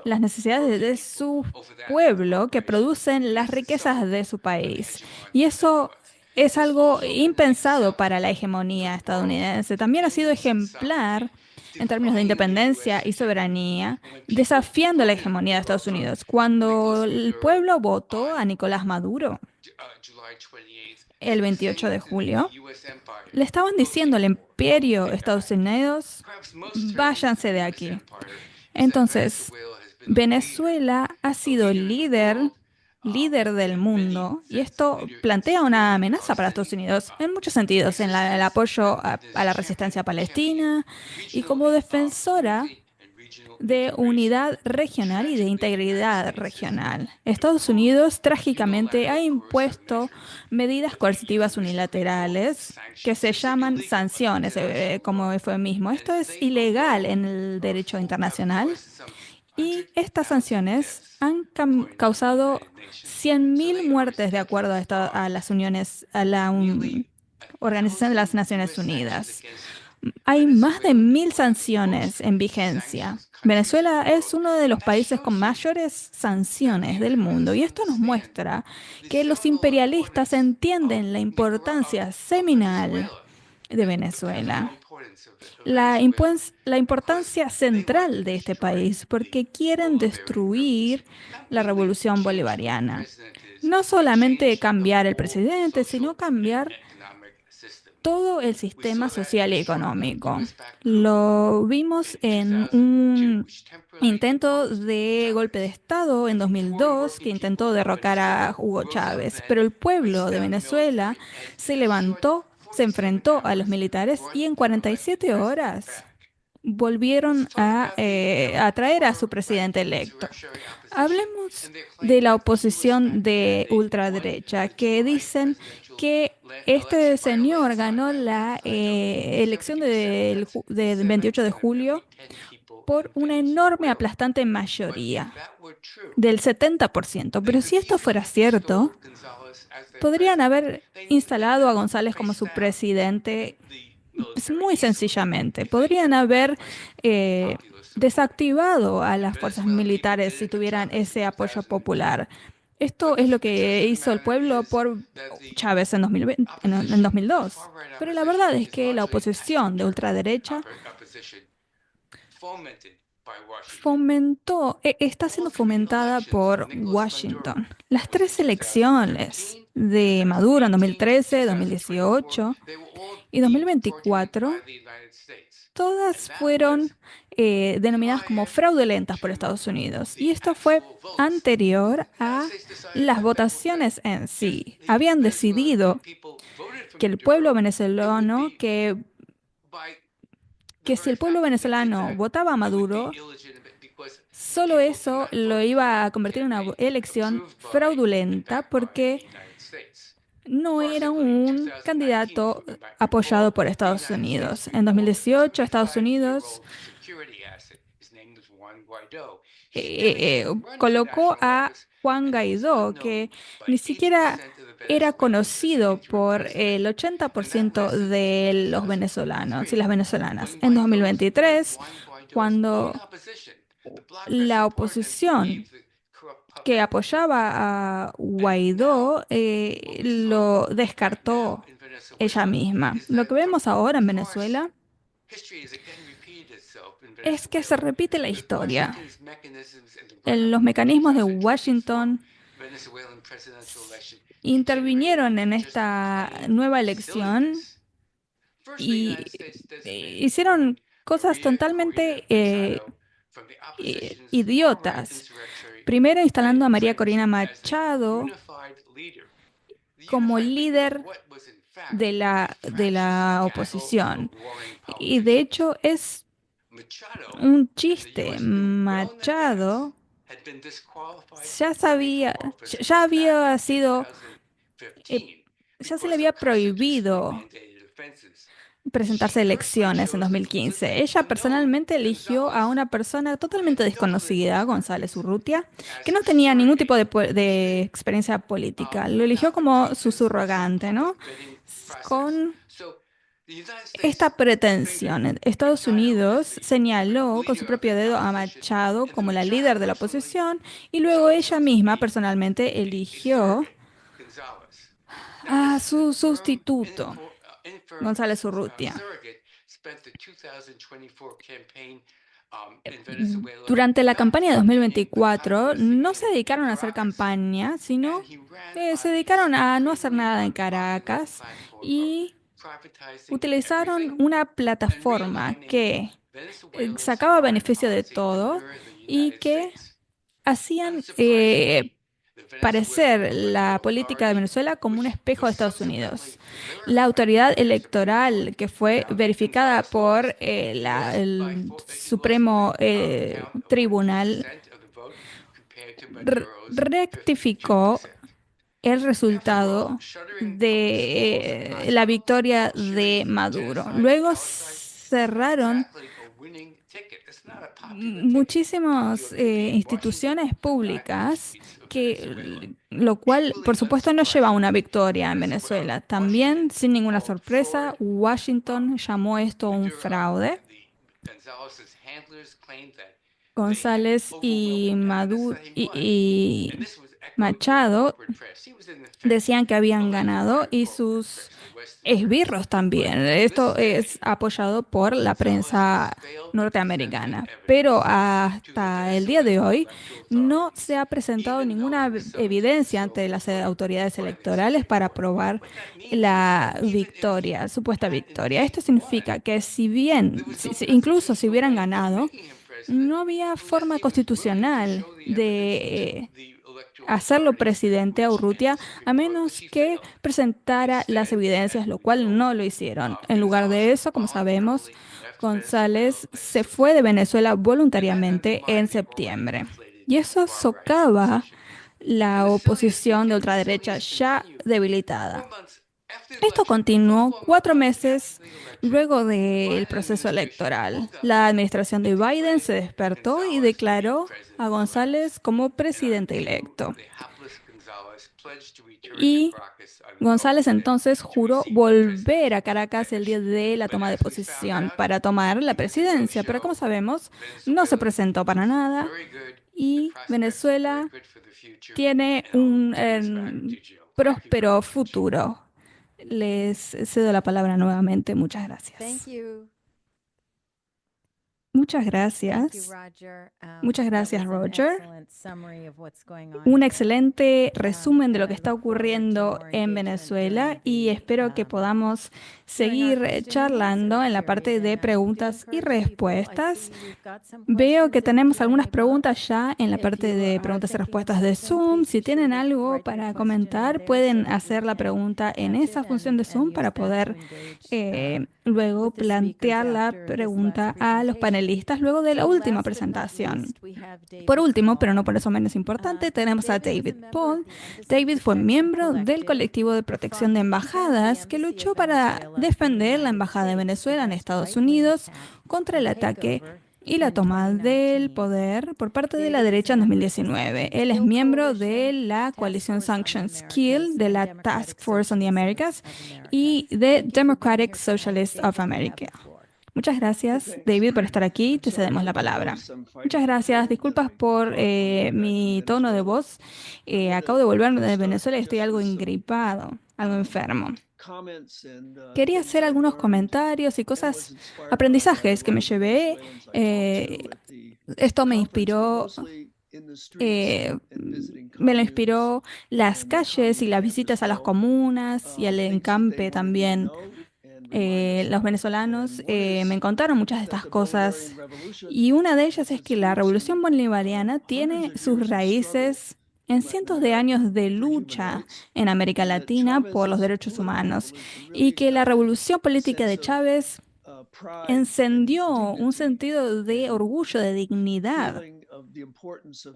las necesidades de su pueblo que producen las riquezas de su país. Y eso es algo impensado para la hegemonía estadounidense. También ha sido ejemplar en términos de independencia y soberanía, desafiando la hegemonía de Estados Unidos. Cuando el pueblo votó a Nicolás Maduro el 28 de julio, le estaban diciendo al imperio de Estados Unidos, váyanse de aquí. Entonces, Venezuela ha sido líder del mundo, y esto plantea una amenaza para Estados Unidos en muchos sentidos, en el apoyo a la resistencia palestina y como defensora de unidad regional y de integridad regional. Estados Unidos trágicamente ha impuesto medidas coercitivas unilaterales que se llaman sanciones como eufemismo. Esto es ilegal en el derecho internacional. Y estas sanciones han causado 100.000 muertes de acuerdo a la Organización de las Naciones Unidas. Hay más de 1.000 sanciones en vigencia. Venezuela es uno de los países con mayores sanciones del mundo y esto nos muestra que los imperialistas entienden la importancia seminal de Venezuela. La importancia central de este país porque quieren destruir la revolución bolivariana. no solamente cambiar el presidente, sino cambiar todo el sistema social y económico. Lo vimos en un intento de golpe de Estado en 2002 que intentó derrocar a Hugo Chávez, pero el pueblo de Venezuela se levantó, se enfrentó a los militares y en 47 horas volvieron a traer a su presidente electo. Hablemos de la oposición de ultraderecha, que dicen que este señor ganó la elección del 28 de julio por una enorme, aplastante mayoría del 70%. Pero si esto fuera cierto, podrían haber instalado a González como su presidente muy sencillamente. Podrían haber desactivado a las fuerzas militares si tuvieran ese apoyo popular. Esto es lo que hizo el pueblo por Chávez en 2002. Pero la verdad es que la oposición de ultraderecha está siendo fomentada por Washington. Las tres elecciones de Maduro en 2013, 2018 y 2024, todas fueron denominadas como fraudulentas por Estados Unidos. Y esto fue anterior a las votaciones en sí. Habían decidido que el pueblo venezolano, que si el pueblo venezolano votaba a Maduro, solo eso lo iba a convertir en una elección fraudulenta porque no era un candidato apoyado por Estados Unidos. En 2018, Estados Unidos colocó a Juan Guaidó, que ni siquiera era conocido por el 80% de los venezolanos y las venezolanas. En 2023, cuando la oposición que apoyaba a Guaidó lo descartó ella misma. Lo que vemos ahora en Venezuela es que se repite la historia. Los mecanismos de Washington intervinieron en esta nueva elección y hicieron cosas totalmente idiotas. Primero instalando a María Corina Machado como líder de la oposición. Y de hecho es un chiste. Machado ya se le había prohibido presentarse a elecciones en 2015. Ella personalmente eligió a una persona totalmente desconocida, González Urrutia, que no tenía ningún tipo de experiencia política. Lo eligió como su subrogante, ¿no? Con esta pretensión. Estados Unidos señaló con su propio dedo a Machado como la líder de la oposición y luego ella misma personalmente eligió a su sustituto, González Urrutia. Durante la campaña de 2024 no se dedicaron a hacer campaña, sino se dedicaron a no hacer nada en Caracas y utilizaron una plataforma que sacaba beneficio de todo y que hacían parecer la política de Venezuela como un espejo de Estados Unidos. La autoridad electoral que fue verificada por el Supremo Tribunal rectificó el resultado de la victoria de Maduro. Luego cerraron muchísimas instituciones públicas, lo cual, por supuesto, no lleva a una victoria en Venezuela. También, sin ninguna sorpresa, Washington llamó esto un fraude. González y Maduro y Machado decían que habían ganado y sus esbirros también. Esto es apoyado por la prensa norteamericana. Pero hasta el día de hoy no se ha presentado ninguna evidencia ante las autoridades electorales para probar la victoria, supuesta victoria. Esto significa que si bien, incluso si hubieran ganado, no había forma constitucional de hacerlo presidente a Urrutia a menos que presentara las evidencias, lo cual no lo hicieron. En lugar de eso, como sabemos, González se fue de Venezuela voluntariamente en septiembre. Y eso socava la oposición de ultraderecha ya debilitada. Esto continuó 4 meses luego del proceso electoral. La administración de Biden se despertó y declaró a González como presidente electo. Y González entonces juró volver a Caracas el día de la toma de posesión para tomar la presidencia. Pero como sabemos, no se presentó para nada y Venezuela tiene un próspero futuro. Les cedo la palabra nuevamente. Muchas gracias. Muchas gracias. Muchas gracias, Roger. Un excelente resumen de lo que está ocurriendo en Venezuela y espero que podamos seguir charlando en la parte de preguntas y respuestas. Veo que tenemos algunas preguntas ya en la parte de preguntas y respuestas de Zoom. Si tienen algo para comentar, pueden hacer la pregunta en esa función de Zoom para poder luego plantear la pregunta a los panelistas luego de la última presentación. Por último, pero no por eso menos importante, tenemos a David Paul. David fue miembro del colectivo de protección de embajadas que luchó para defender la embajada de Venezuela en Estados Unidos contra el ataque y la toma del poder por parte de la derecha en 2019. Él es miembro de la coalición Sanctions Kill, de la Task Force on the Americas y de Democratic Socialists of America. Muchas gracias, David, por estar aquí. Te cedemos la palabra. Muchas gracias. Disculpas por mi tono de voz. Acabo de volver de Venezuela y estoy algo engripado, algo enfermo. Quería hacer algunos comentarios y aprendizajes que me llevé. Esto me inspiró. Me lo inspiró las calles y las visitas a las comunas y al encampe también. Los venezolanos me contaron muchas de estas cosas y una de ellas es que la revolución bolivariana tiene sus raíces en cientos de años de lucha en América Latina por los derechos humanos y que la revolución política de Chávez encendió un sentido de orgullo, de dignidad,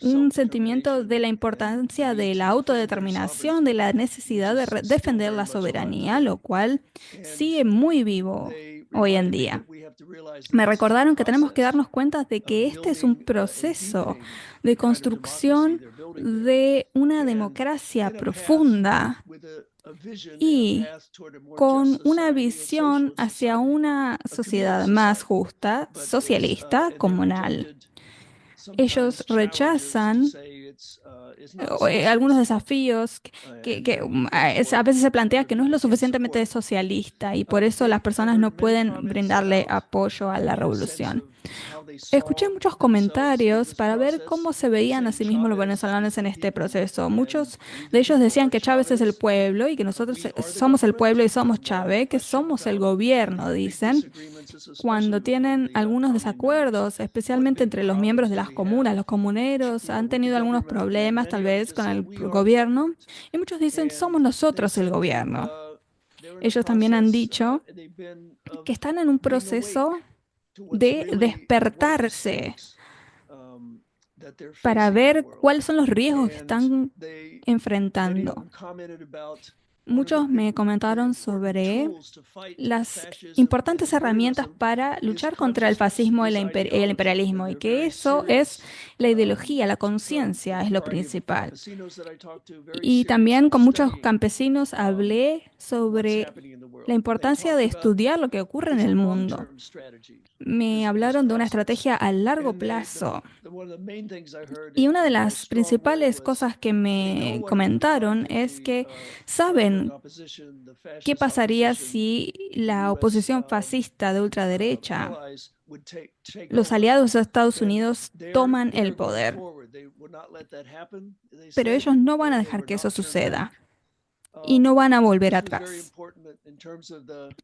un sentimiento de la importancia de la autodeterminación, de la necesidad de defender la soberanía, lo cual sigue muy vivo hoy en día. Me recordaron que tenemos que darnos cuenta de que este es un proceso de construcción de una democracia profunda y con una visión hacia una sociedad más justa, socialista, comunal. Ellos rechazan algunos desafíos que a veces se plantea que no es lo suficientemente socialista y por eso las personas no pueden brindarle apoyo a la revolución. Escuché muchos comentarios para ver cómo se veían a sí mismos los venezolanos en este proceso. Muchos de ellos decían que Chávez es el pueblo y que nosotros somos el pueblo y somos Chávez, que somos el gobierno, dicen. Cuando tienen algunos desacuerdos, especialmente entre los miembros de las comunas, los comuneros han tenido algunos problemas tal vez con el gobierno y muchos dicen somos nosotros el gobierno. Ellos también han dicho que están en un proceso de despertarse para ver cuáles son los riesgos que están enfrentando. Muchos me comentaron sobre las importantes herramientas para luchar contra el fascismo y el imperialismo y que eso es la ideología, la conciencia es lo principal. Y también con muchos campesinos hablé sobre la importancia de estudiar lo que ocurre en el mundo. Me hablaron de una estrategia a largo plazo Y una de las principales cosas que me comentaron es que saben qué pasaría si la oposición fascista de ultraderecha, los aliados de Estados Unidos, toman el poder. Pero ellos no van a dejar que eso suceda y no van a volver atrás.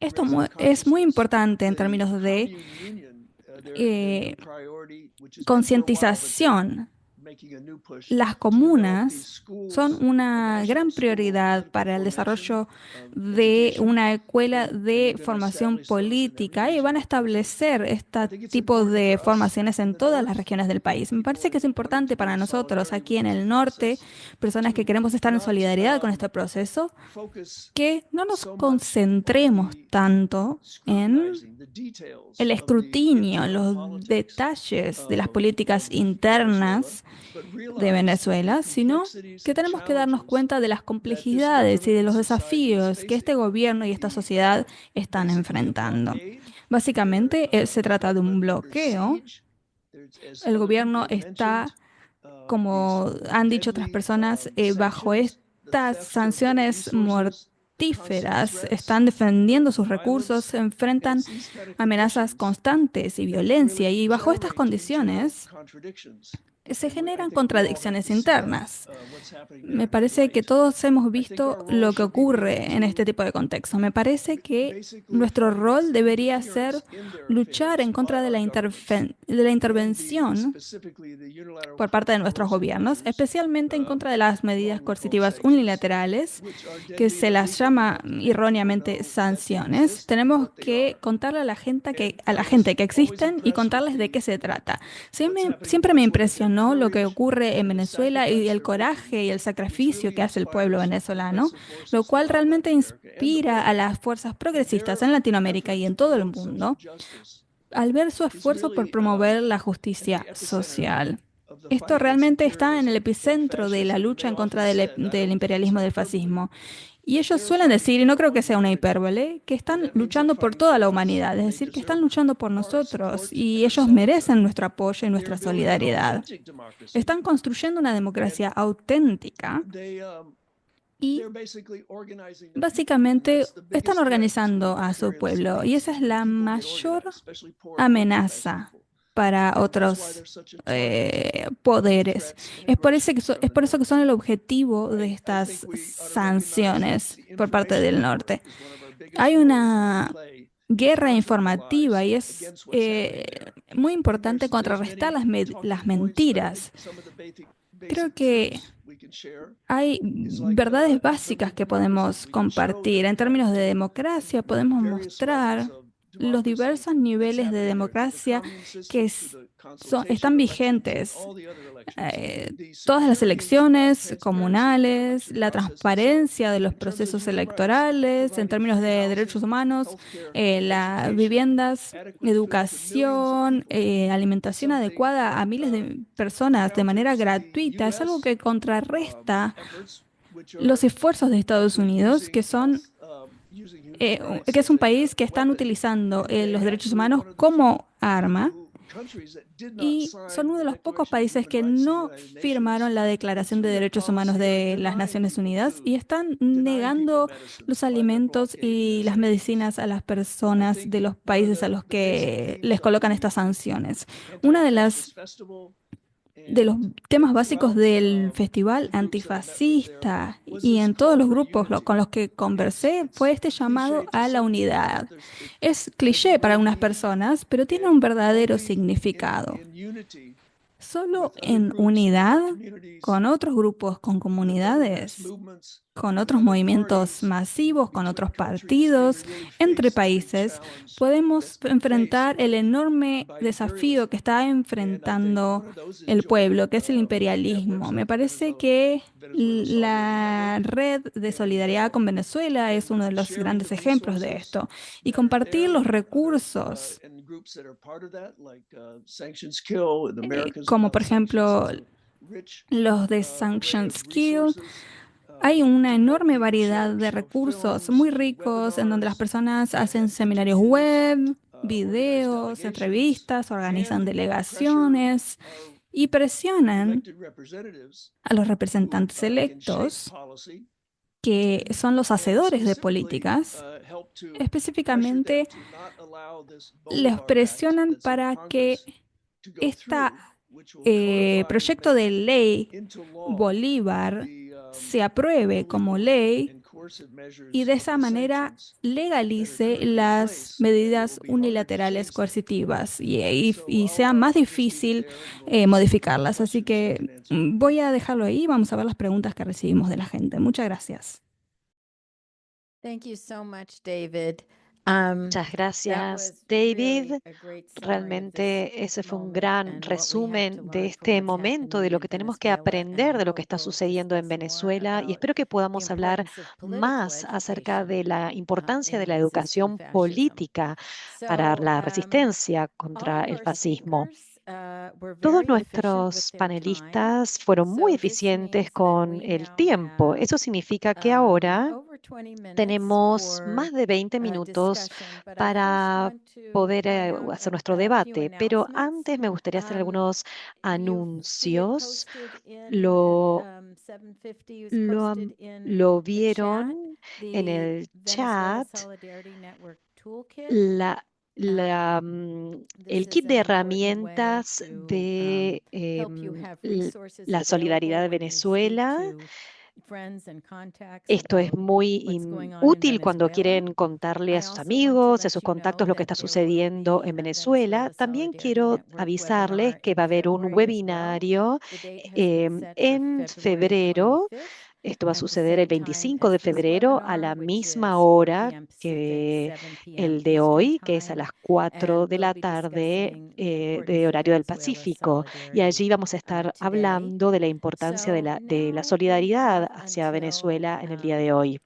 Esto es muy importante en términos de concientización. Las comunas son una gran prioridad para el desarrollo de una escuela de formación política y van a establecer este tipo de formaciones en todas las regiones del país. Me parece que es importante para nosotros aquí en el norte, personas que queremos estar en solidaridad con este proceso, que no nos concentremos tanto en el escrutinio, los detalles de las políticas internas de Venezuela, sino que tenemos que darnos cuenta de las complejidades y de los desafíos que este gobierno y esta sociedad están enfrentando. Básicamente, se trata de un bloqueo. El gobierno está, como han dicho otras personas, bajo estas sanciones mortíferas, están defendiendo sus recursos, se enfrentan amenazas constantes y violencia, y bajo estas condiciones se generan contradicciones internas. Me parece que todos hemos visto lo que ocurre en este tipo de contexto. Me parece que nuestro rol debería ser luchar en contra de la intervención por parte de nuestros gobiernos, especialmente en contra de las medidas coercitivas unilaterales, que se las llama erróneamente sanciones. Tenemos que contarle a la gente que existen y contarles de qué se trata. Siempre me impresionó lo que ocurre en Venezuela y el coraje y el sacrificio que hace el pueblo venezolano, lo cual realmente inspira a las fuerzas progresistas en Latinoamérica y en todo el mundo al ver su esfuerzo por promover la justicia social. Esto realmente está en el epicentro de la lucha en contra del imperialismo y del fascismo. Y ellos suelen decir, y no creo que sea una hipérbole, que están luchando por toda la humanidad, es decir, que están luchando por nosotros y ellos merecen nuestro apoyo y nuestra solidaridad. Están construyendo una democracia auténtica y básicamente están organizando a su pueblo y esa es la mayor amenaza para otros poderes. Es por eso que son el objetivo de estas sanciones por parte del norte. Hay una guerra informativa y es muy importante contrarrestar las mentiras. Creo que hay verdades básicas que podemos compartir. En términos de democracia, podemos mostrar los diversos niveles de democracia que están vigentes. Todas las elecciones comunales, la transparencia de los procesos electorales en términos de derechos humanos, las viviendas, educación, alimentación adecuada a miles de personas de manera gratuita, es algo que contrarresta los esfuerzos de Estados Unidos, que es un país que están utilizando los derechos humanos como arma y son uno de los pocos países que no firmaron la Declaración de Derechos Humanos de las Naciones Unidas y están negando los alimentos y las medicinas a las personas de los países a los que les colocan estas sanciones. Una de los temas básicos del festival antifascista y en todos los grupos con los que conversé fue este llamado a la unidad. Es cliché para algunas personas, pero tiene un verdadero significado. Solo en unidad con otros grupos, con comunidades, con otros movimientos masivos, con otros partidos, entre países, podemos enfrentar el enorme desafío que está enfrentando el pueblo, que es el imperialismo. Me parece que la red de solidaridad con Venezuela es uno de los grandes ejemplos de esto. Y compartir los recursos, como por ejemplo los de Sanctions Kill. Hay una enorme variedad de recursos muy ricos en donde las personas hacen seminarios web, videos, entrevistas, organizan delegaciones y presionan a los representantes electos, que son los hacedores de políticas, específicamente les presionan para que este proyecto de ley Bolívar se apruebe como ley y de esa manera legalice las medidas unilaterales coercitivas y sea más difícil modificarlas. Así que voy a dejarlo ahí. Vamos a ver las preguntas que recibimos de la gente. Muchas gracias. Thank you so much, David. Muchas gracias, David. Realmente ese fue un gran resumen de este momento, de lo que tenemos que aprender de lo que está sucediendo en Venezuela, y espero que podamos hablar más acerca de la importancia de la educación política para la resistencia contra el fascismo. Todos nuestros panelistas fueron muy eficientes con el tiempo. Eso significa que ahora tenemos más de 20 minutos para poder hacer nuestro debate, pero antes me gustaría hacer algunos anuncios. Lo vieron en el chat. El kit de herramientas de la solidaridad de Venezuela. Esto es muy útil cuando quieren contarle a sus amigos, a sus contactos lo que está sucediendo en Venezuela. También quiero avisarles que va a haber un webinario en febrero. Esto va a suceder el 25 de febrero a la misma hora que el de hoy, que es a las 4 de la tarde de horario del Pacífico. Y allí vamos a estar hablando de la importancia de la solidaridad hacia Venezuela en el día de hoy.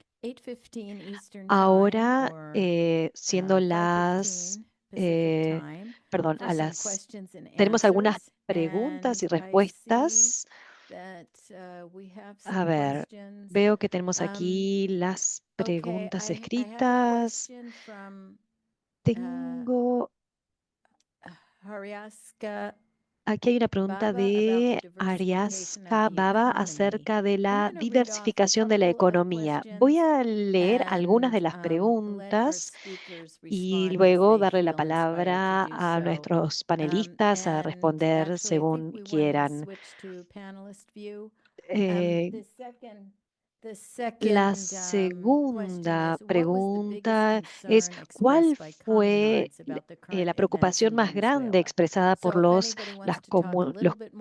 Ahora, siendo las... perdón, tenemos algunas preguntas y respuestas. A ver, veo que tenemos aquí las preguntas escritas. Tengo... Aquí hay una pregunta de Ariaska Baba acerca de la diversificación de la economía. Voy a leer algunas de las preguntas y luego darle la palabra a nuestros panelistas a responder según quieran. La segunda pregunta es, ¿cuál fue la preocupación más grande expresada por los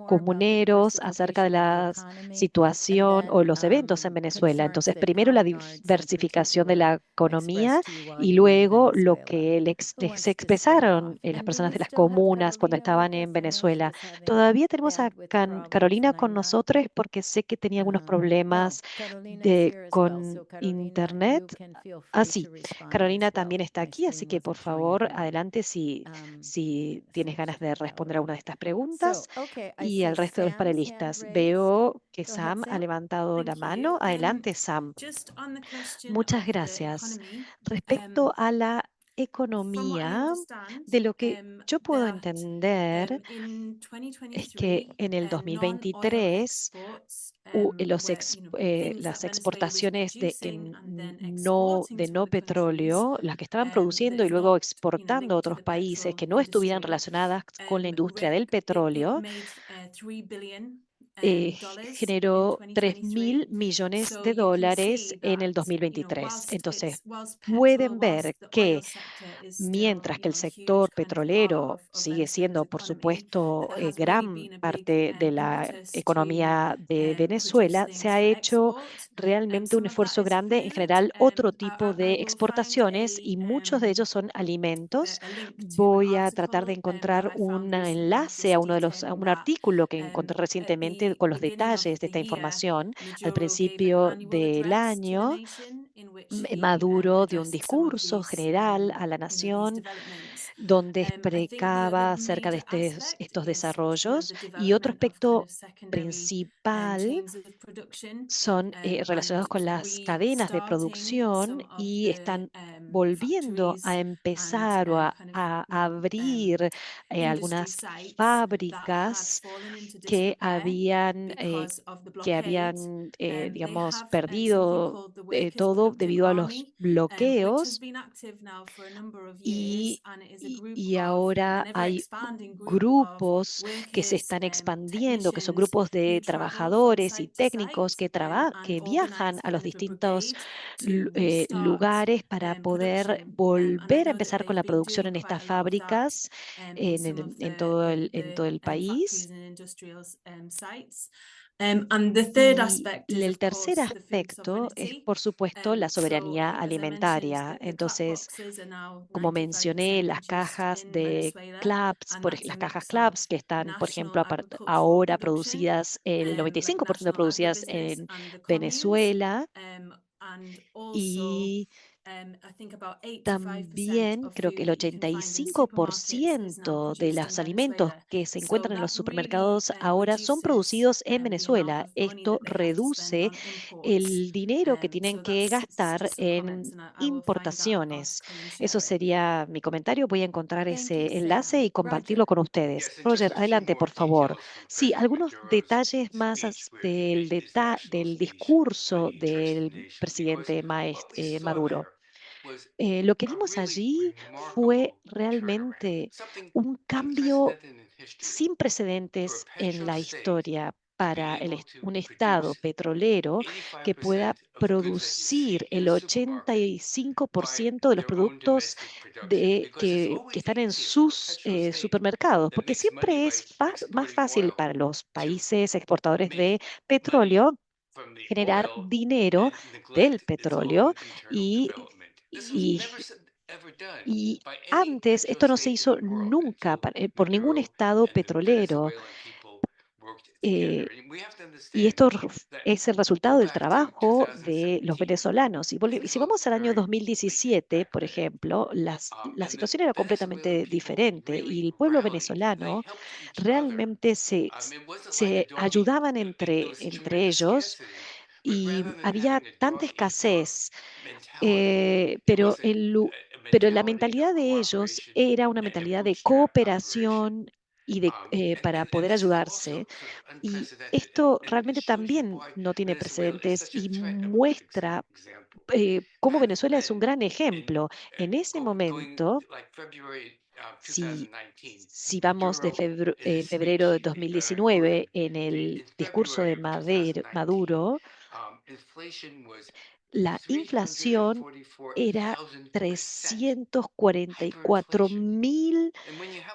comuneros acerca de la situación o los eventos en Venezuela? Entonces, primero la diversificación de la economía y luego lo que les expresaron las personas de las comunas cuando estaban en Venezuela. Todavía tenemos a Carolina con nosotros porque sé que tenía algunos problemas con internet. Sí, Carolina también está aquí, así que por favor, adelante si tienes ganas de responder a una de estas preguntas. Y al resto de los panelistas, veo que Sam ha levantado la mano. Adelante, Sam. Muchas gracias. Respecto a la economía, de lo que yo puedo entender es que en el 2023 las exportaciones de no petróleo, las que estaban produciendo y luego exportando a otros países que no estuvieran relacionadas con la industria del petróleo, generó 3.000 millones de dólares en el 2023. Entonces, pueden ver que mientras que el sector petrolero sigue siendo, por supuesto, gran parte de la economía de Venezuela, se ha hecho realmente un esfuerzo grande en general otro tipo de exportaciones y muchos de ellos son alimentos. Voy a tratar de encontrar un enlace a un artículo que encontré recientemente con los detalles de esta información. Al principio del año, Maduro dio un discurso general a la nación donde explicaba acerca de estos desarrollos, y otro aspecto principal son relacionados con las cadenas de producción y están volviendo a empezar o a abrir algunas fábricas que habían, digamos, perdido todo debido a los bloqueos y ahora hay grupos que se están expandiendo, que son grupos de trabajadores y técnicos que viajan a los distintos lugares para poder volver a empezar con la producción en estas fábricas en todo el país. Y el tercer aspecto es, por supuesto, la soberanía alimentaria. Entonces, como mencioné, las cajas de CLAPS, las cajas CLAPS que están, por ejemplo, ahora producidas, el 95% producidas en Venezuela. Y también creo que el 85% de los alimentos que se encuentran en los supermercados ahora son producidos en Venezuela. Esto reduce el dinero que tienen que gastar en importaciones. Eso sería mi comentario. Voy a encontrar ese enlace y compartirlo con ustedes. Roger, adelante, por favor. Sí, algunos detalles más del discurso del presidente Maduro. Lo que vimos allí fue realmente un cambio sin precedentes en la historia para un Estado petrolero que pueda producir el 85% de los productos que están en sus supermercados, porque siempre es más fácil para los países exportadores de petróleo generar dinero del petróleo y, y, y antes esto no se hizo nunca por ningún estado petrolero. eh, y esto es el resultado del trabajo de los venezolanos. Y si vamos al año 2017, por ejemplo, la situación era completamente diferente y el pueblo venezolano realmente se ayudaban entre ellos y había tanta escasez, pero la mentalidad de ellos era una mentalidad de cooperación para poder ayudarse. Y esto realmente también no tiene precedentes y muestra cómo Venezuela es un gran ejemplo. En ese momento, si vamos de febrero de 2019, en el discurso de Maduro, la inflación era 344.000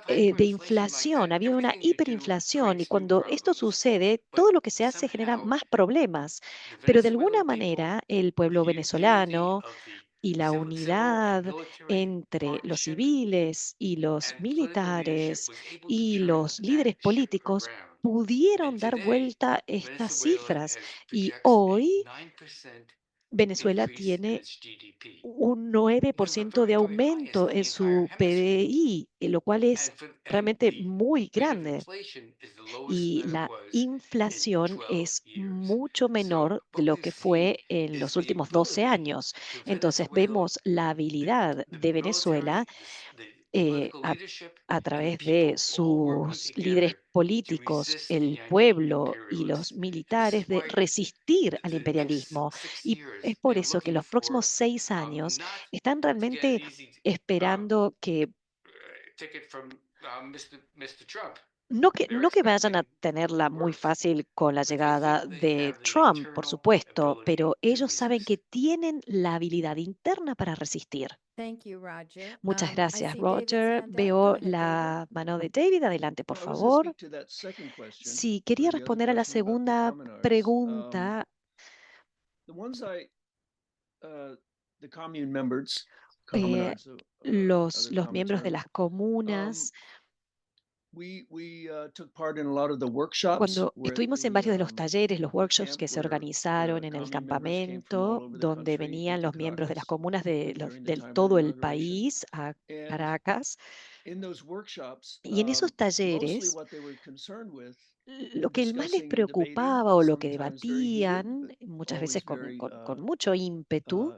de inflación, había una hiperinflación y cuando esto sucede, todo lo que se hace genera más problemas, pero de alguna manera el pueblo venezolano y la unidad entre los civiles y los militares y los líderes políticos pudieron dar vuelta estas cifras y hoy Venezuela tiene un 9% de aumento en su PBI, lo cual es realmente muy grande. Y la inflación es mucho menor de lo que fue en los últimos 12 años. Entonces vemos la habilidad de Venezuela eh, a, a través de sus líderes políticos, el pueblo y los militares de resistir al imperialismo. Y es por eso que los próximos 6 años están realmente esperando que no que vayan a tenerla muy fácil con la llegada de Trump, por supuesto, pero ellos saben que tienen la habilidad interna para resistir. Muchas gracias, Roger. Veo la mano de David. Adelante, por favor. Sí, quería responder a la segunda pregunta. Los miembros de las comunas. Cuando estuvimos en varios de los talleres, los workshops que se organizaron en el campamento, donde venían los miembros de las comunas de todo el país a Caracas, y en esos talleres, lo que más les preocupaba o lo que debatían, muchas veces con mucho ímpetu,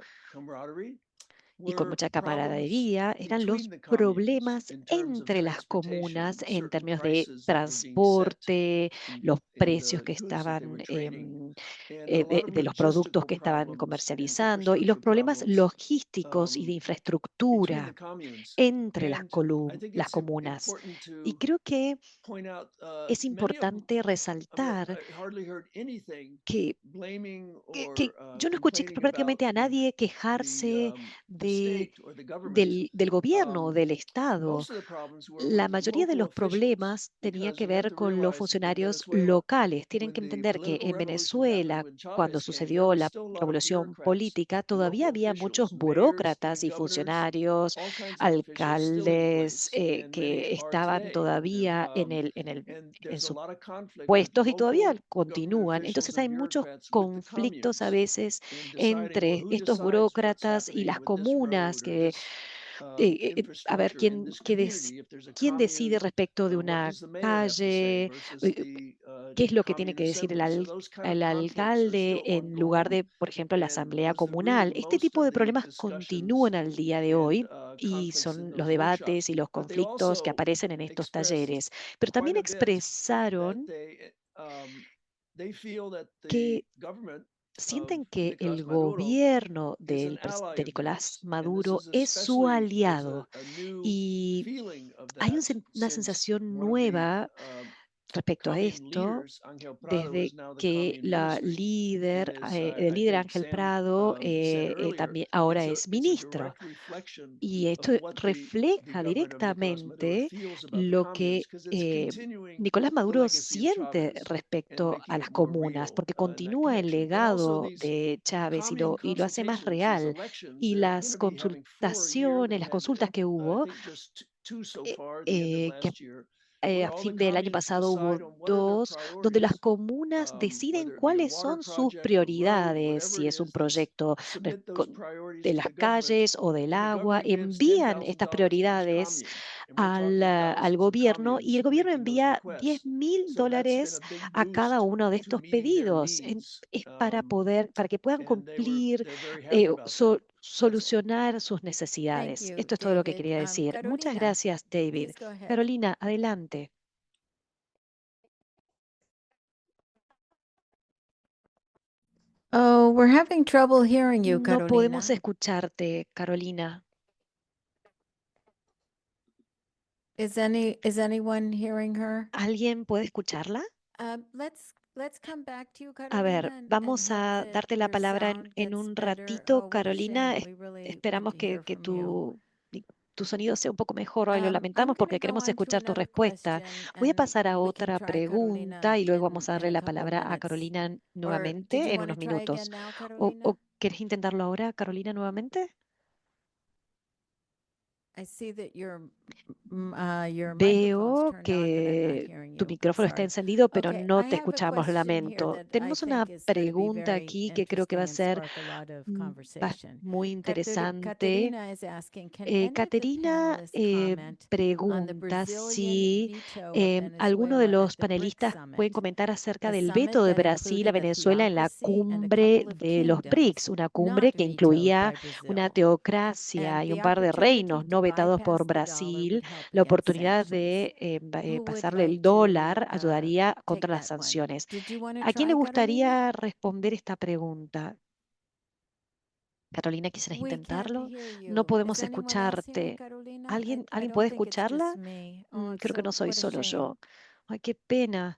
y con mucha camaradería, eran los problemas entre las comunas en términos de transporte, los precios que estaban, de los productos que estaban comercializando y los problemas logísticos y de infraestructura entre las comunas. Y creo que es importante resaltar que yo no escuché prácticamente a nadie quejarse del gobierno, del Estado. La mayoría de los problemas tenía que ver con los funcionarios locales. Tienen que entender que en Venezuela, cuando sucedió la revolución política, todavía había muchos burócratas y funcionarios, alcaldes, que estaban todavía en sus puestos y todavía continúan. Entonces hay muchos conflictos a veces entre estos burócratas y las comunas a ver quién decide respecto de una calle, qué es lo que tiene que decir el alcalde en lugar de, por ejemplo, la asamblea comunal. Este tipo de problemas continúan al día de hoy y son los debates y los conflictos que aparecen en estos talleres. Pero también expresaron que sienten que el gobierno de Nicolás Maduro es su aliado y hay una sensación nueva respecto a esto, desde que el líder Ángel Prado también ahora es ministro. Y esto refleja directamente lo que Nicolás Maduro siente respecto a las comunas, porque continúa el legado de Chávez y lo hace más real. Y las consultas que hubo, que a fin del año pasado hubo dos, donde las comunas deciden cuáles son sus prioridades, si es un proyecto de las calles o del agua, envían estas prioridades al gobierno y el gobierno envía $10.000 a cada uno de estos pedidos. Es para que puedan cumplir, solucionar sus necesidades. Esto es todo lo que quería decir. Muchas gracias, David. Carolina, adelante. Oh, we're having trouble hearing you, No podemos Carolina. escucharte, Carolina. Is anyone hearing her? ¿Alguien puede escucharla? Let's come back to you, A ver, Carolina, and vamos hope a that darte la your palabra sound en gets un better. ratito, Oh, we're Carolina. sharing. We really need Esperamos to que hear from you. tu sonido sea un poco mejor. Hoy lo I'm lamentamos porque going to go queremos on to escuchar tu another respuesta. question, Voy a and pasar a we can otra try Carolina pregunta y luego vamos a in darle a la couple of palabra a minutes. Carolina Or did you nuevamente en want to unos try minutos. again now, ¿O Carolina? querés intentarlo ahora, Carolina, nuevamente? I see that your microphone's Veo turned on, but I'm not que hearing tu you. I'm micrófono está sorry. encendido, pero Okay, no I te have a escuchamos, lo question here lamento. that I Tenemos una think is going to be pregunta very aquí que creo que va a interesting and ser spark a lot of conversation. muy interesante. Caterina is asking, can any of the Caterina panelists comment on the pregunta Brazilian si veto of alguno de Venezuela los at the BRICS panelistas pueden summit? comentar acerca A del summit veto de that Brasil a included a Venezuela en la theocracy and a cumbre couple of de los kingdoms BRICS, una cumbre not que vetoed incluía by una Brazil. teocracia And y the un par de opportunity reinos to no vetados bypass por the dollar would Brasil. help La against oportunidad sanctions. de Who would pasarle el like to dólar ayudaría take contra las that one? sanciones. Did you want to ¿A quién le try, Carolina? gustaría responder esta pregunta? Carolina, ¿quisieras We can't intentarlo? hear No you. podemos Is anyone else hearing escucharte. Carolina? ¿Alguien I puede don't think it's escucharla? just me. Oh, Creo que no soy what a solo shame. yo. Ay, qué pena.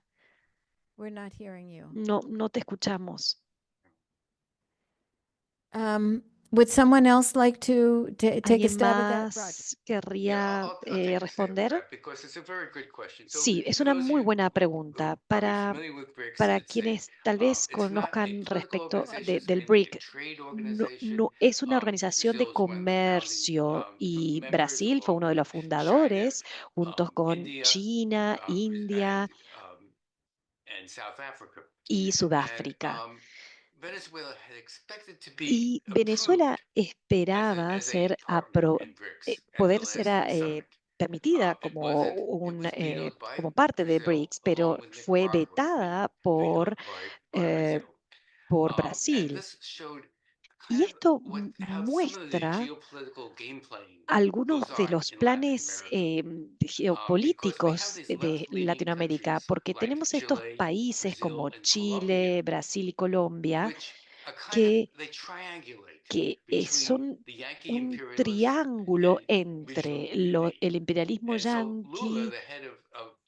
We're not hearing you. No te escuchamos. Would someone else like to take a ¿Alguien stab at that, Roger? más querría responder? Sí, es For una those of muy you buena who pregunta. probably familiar with BRICS, Para I'd say quienes tal vez it's not a conozcan political respecto organization, it's del mainly a BRIC, trade no, organization. es una organización de Brazil is one of the founding comercio y members, Brasil fue along uno de with los China, fundadores, juntos con India, China, India and South Africa. y And Sudáfrica. Venezuela had expected to be Y Venezuela approved esperaba as a partner in BRICS at the poder last ser summit. permitida It wasn't. It was como vetoed by parte de Brazil, BRICS, along pero with fue Nicaragua, vetada vetoed by por Brazil. por And Brasil. this showed Y esto muestra algunos de los planes geopolíticos de Latinoamérica, porque tenemos estos países como Chile, Brasil y Colombia, que son un triángulo entre el imperialismo yanqui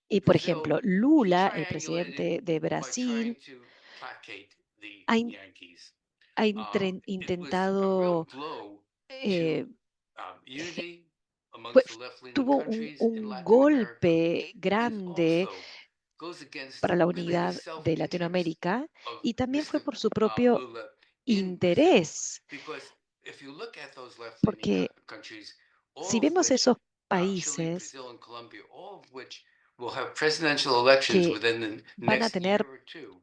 y, por ejemplo, Lula, el presidente de Brasil, ha intentado, tuvo un golpe grande para la unidad de Latinoamérica y también fue por su propio interés, porque si vemos esos países que van a tener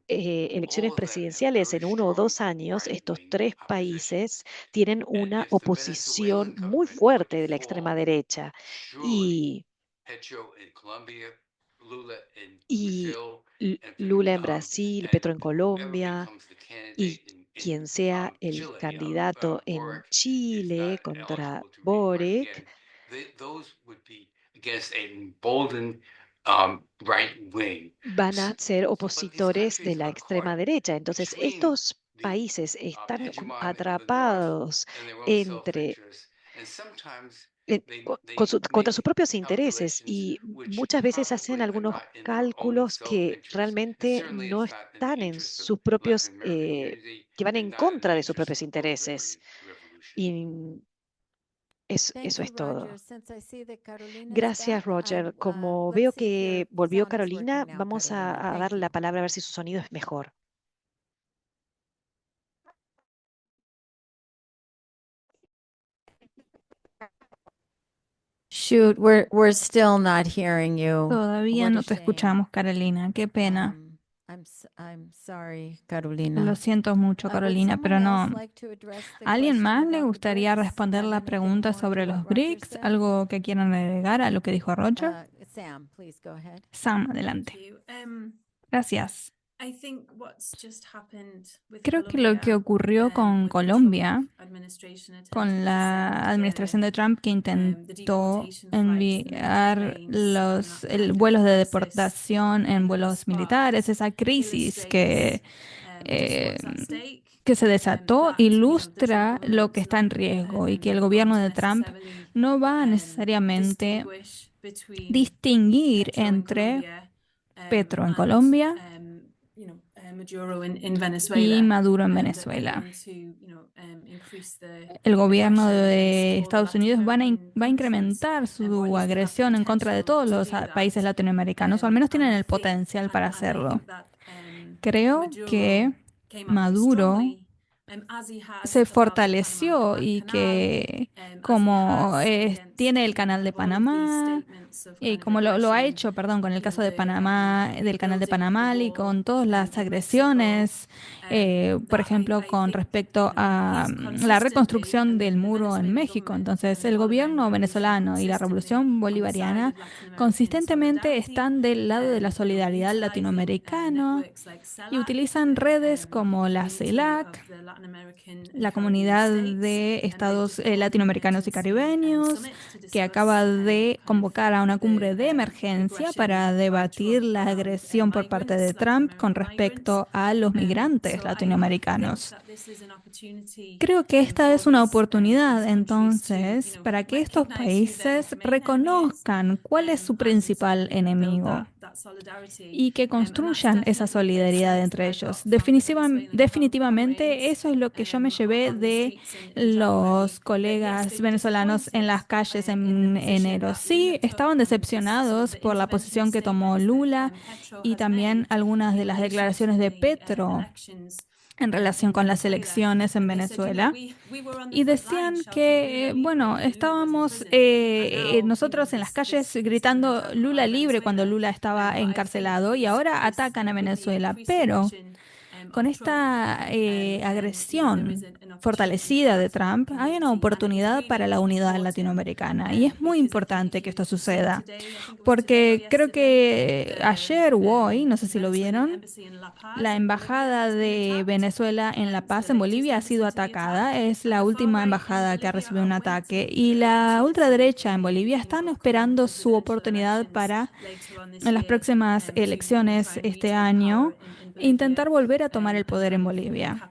elecciones presidenciales en 1 o 2 años, estos 3 países tienen una oposición muy fuerte de la extrema derecha. Y Lula en Brasil, Petro en Colombia, y quien sea el candidato en Chile contra Boric, van a ser opositores de la extrema derecha. Entonces, estos países están atrapados entre contra sus propios intereses y muchas veces hacen algunos cálculos que realmente no están en sus propios, que van en contra de sus propios intereses. Y eso es todo. Gracias, Roger. Como veo que volvió Carolina, vamos a darle la palabra a ver si su sonido es mejor. Shoot, we're still not hearing you. Todavía no te escuchamos, Carolina. Qué pena. I'm sorry, Carolina. Lo siento mucho, Carolina, pero no. ¿A alguien más le gustaría responder la pregunta sobre los BRICS? ¿Algo que quieran agregar a lo que dijo Roger? Sam, please go ahead. Sam, adelante. Gracias. Creo que lo que ocurrió con Colombia, con la administración de Trump que intentó enviar los vuelos de deportación en vuelos militares, esa crisis que se desató, ilustra lo que está en riesgo y que el gobierno de Trump no va a necesariamente distinguir entre Petro en Colombia y Maduro en Venezuela. El gobierno de Estados Unidos va a incrementar su agresión en contra de todos los países latinoamericanos, o al menos tienen el potencial para hacerlo. Creo que Maduro se fortaleció y que como tiene el canal de Panamá y como lo ha hecho, perdón, con el caso de Panamá, del canal de Panamá y con todas las agresiones, por ejemplo, con respecto a la reconstrucción del muro en México. Entonces, el gobierno venezolano y la revolución bolivariana consistentemente están del lado de la solidaridad latinoamericana y utilizan redes como la CELAC, la Comunidad de Estados Latinoamericanos y Caribeños, que acaba de convocar a una cumbre de emergencia para debatir la agresión por parte de Trump con respecto a los migrantes latinoamericanos. Creo que esta es una oportunidad, entonces, para que estos países reconozcan cuál es su principal enemigo y que construyan esa solidaridad entre ellos. Definitivamente, eso es lo que yo me llevé de los colegas venezolanos en las calles en enero. Sí, estaban decepcionados por la posición que tomó Lula y también algunas de las declaraciones de Petro en relación con las elecciones en Venezuela, y decían que, bueno, estábamos nosotros en las calles gritando Lula libre cuando Lula estaba encarcelado y ahora atacan a Venezuela, pero con esta agresión fortalecida de Trump, hay una oportunidad para la unidad latinoamericana. Y es muy importante que esto suceda, porque creo que ayer o hoy, no sé si lo vieron, la embajada de Venezuela en La Paz, en Bolivia, ha sido atacada. Es la última embajada que ha recibido un ataque. Y la ultraderecha en Bolivia están esperando su oportunidad para, en las próximas elecciones este año, intentar volver a tomar el poder en Bolivia.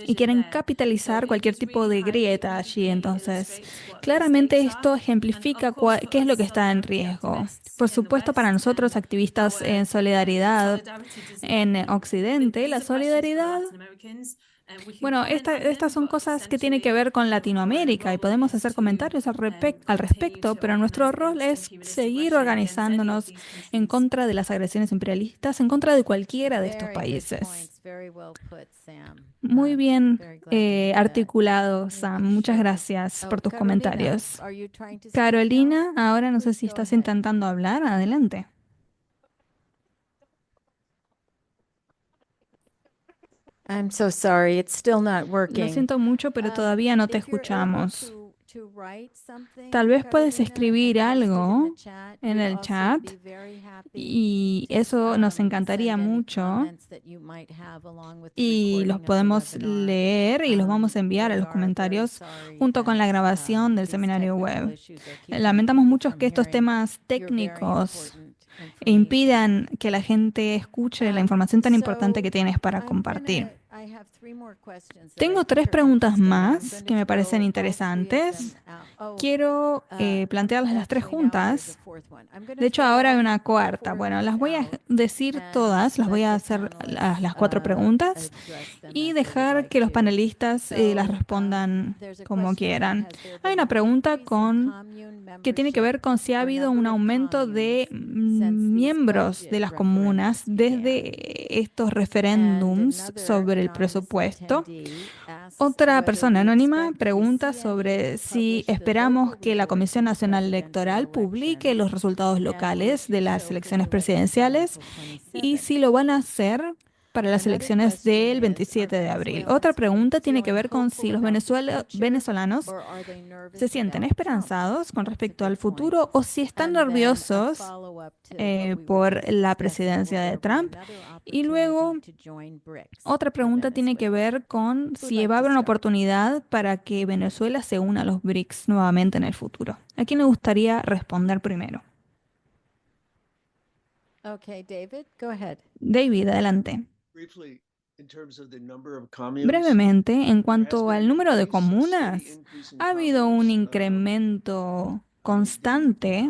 Y quieren capitalizar cualquier tipo de grieta allí. Entonces, claramente esto ejemplifica qué es lo que está en riesgo. Por supuesto, para nosotros, activistas en solidaridad en Occidente, la solidaridad, bueno, estas son cosas que tienen que ver con Latinoamérica y podemos hacer comentarios al respecto, pero nuestro rol es seguir organizándonos en contra de las agresiones imperialistas, en contra de cualquiera de estos países. Muy bien articulado, Sam. Muchas gracias por tus comentarios. Carolina, ahora no sé si estás intentando hablar. Adelante. I'm so sorry, it's still not Lo working. siento mucho, pero todavía no te escuchamos. Tal vez puedes escribir algo en el chat y eso nos encantaría mucho y los podemos leer y los vamos a enviar a los comentarios junto con la grabación del seminario web. Lamentamos mucho que estos temas técnicos impidan que la gente escuche la información tan importante que tienes para compartir. Tengo 3 preguntas más que me parecen interesantes. Quiero plantearlas las 3 juntas. De hecho, ahora hay una cuarta. Bueno, las voy a decir todas, las voy a hacer las 4 preguntas y dejar que los panelistas las respondan como quieran. Hay una pregunta que tiene que ver con si ha habido un aumento de miembros de las comunas desde estos referéndums sobre el presupuesto. Otra persona anónima pregunta sobre si esperamos que la Comisión Nacional Electoral publique los resultados locales de las elecciones presidenciales y si lo van a hacer para las elecciones del 27 de abril. Otra pregunta tiene que ver con si los venezolanos se sienten esperanzados con respecto al futuro o si están nerviosos por la presidencia de Trump. Y luego, otra pregunta tiene que ver con si va a haber una oportunidad para que Venezuela se una a los BRICS nuevamente en el futuro. ¿A quién le gustaría responder primero? Okay, David, go ahead. David, adelante. Brevemente, en cuanto al número de comunas, ha habido un incremento constante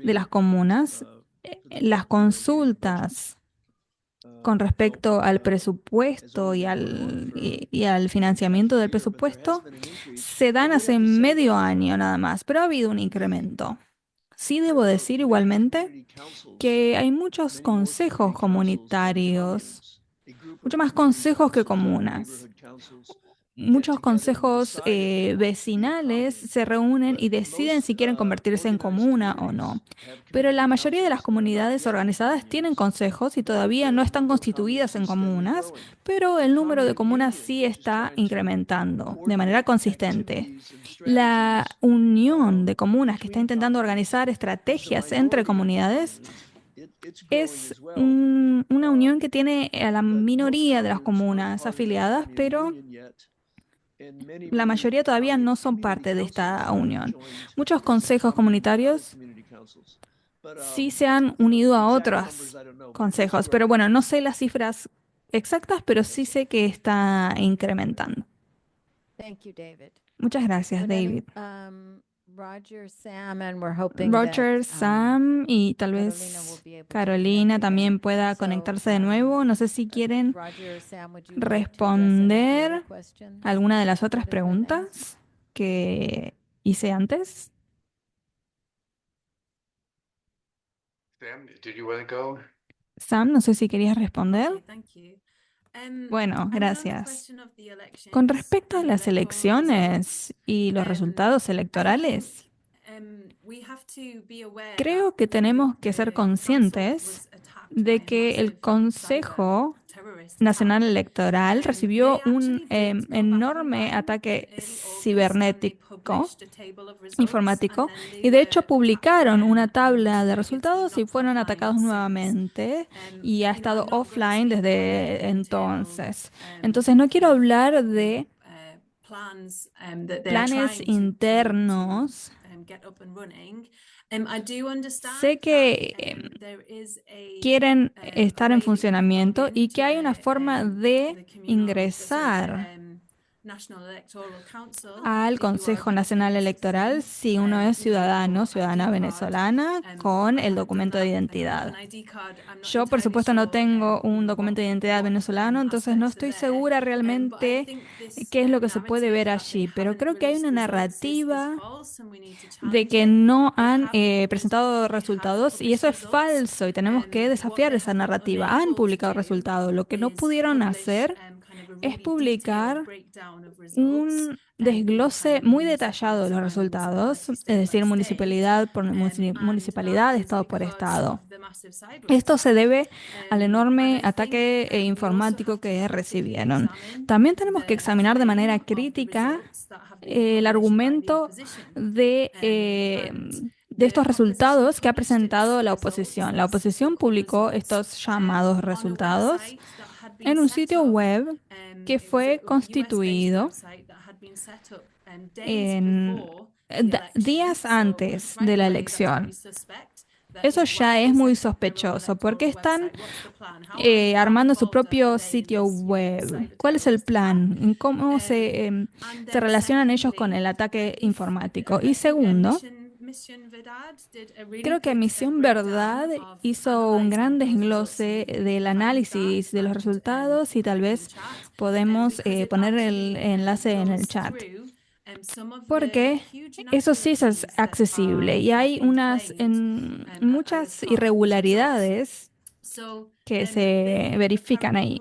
de las comunas. Las consultas con respecto al presupuesto y al financiamiento del presupuesto se dan hace medio año nada más, pero ha habido un incremento. Sí debo decir igualmente que hay muchos consejos comunitarios, mucho más consejos que comunas. Muchos consejos vecinales se reúnen y deciden si quieren convertirse en comuna o no. Pero la mayoría de las comunidades organizadas tienen consejos y todavía no están constituidas en comunas, pero el número de comunas sí está incrementando de manera consistente. La unión de comunas que está intentando organizar estrategias entre comunidades es una unión que tiene a la minoría de las comunas afiliadas, pero la mayoría todavía no son parte de esta unión. Muchos consejos comunitarios sí se han unido a otros consejos, pero bueno, no sé las cifras exactas, pero sí sé que está incrementando. Muchas gracias, David. Roger, Sam y tal vez Carolina también pueda conectarse de nuevo. No sé si quieren responder alguna de las otras preguntas que hice antes. Sam, no sé si querías responder. Bueno, gracias. Con respecto a las elecciones y los resultados electorales, creo que tenemos que ser conscientes de que el Consejo Nacional Electoral recibió un enorme ataque cibernético, informático, y de hecho publicaron una tabla de resultados y fueron atacados nuevamente y ha estado offline desde entonces. Entonces no quiero hablar de planes internos. Sé que quieren estar en funcionamiento y que hay una forma de ingresar al Consejo Nacional Electoral si uno es ciudadana venezolana con el documento de identidad. Yo, por supuesto, no tengo un documento de identidad venezolano, entonces no estoy segura realmente qué es lo que se puede ver allí, pero creo que hay una narrativa de que no han presentado resultados y eso es falso y tenemos que desafiar esa narrativa. Han publicado resultados. Lo que no pudieron hacer es publicar un desglose muy detallado de los resultados, es decir, municipalidad por municipalidad, estado por estado. Esto se debe al enorme ataque informático que recibieron. También tenemos que examinar de manera crítica el argumento de estos resultados que ha presentado la oposición. La oposición publicó estos llamados resultados en un sitio web que fue constituido días antes de la elección. Eso ya es muy sospechoso porque están armando su propio sitio web. ¿Cuál es el plan? ¿Cómo se relacionan ellos con el ataque informático? Y segundo, creo que Misión Verdad hizo un gran desglose del análisis de los resultados y tal vez podemos poner el enlace en el chat. Porque eso sí es accesible y hay muchas irregularidades que se verifican ahí.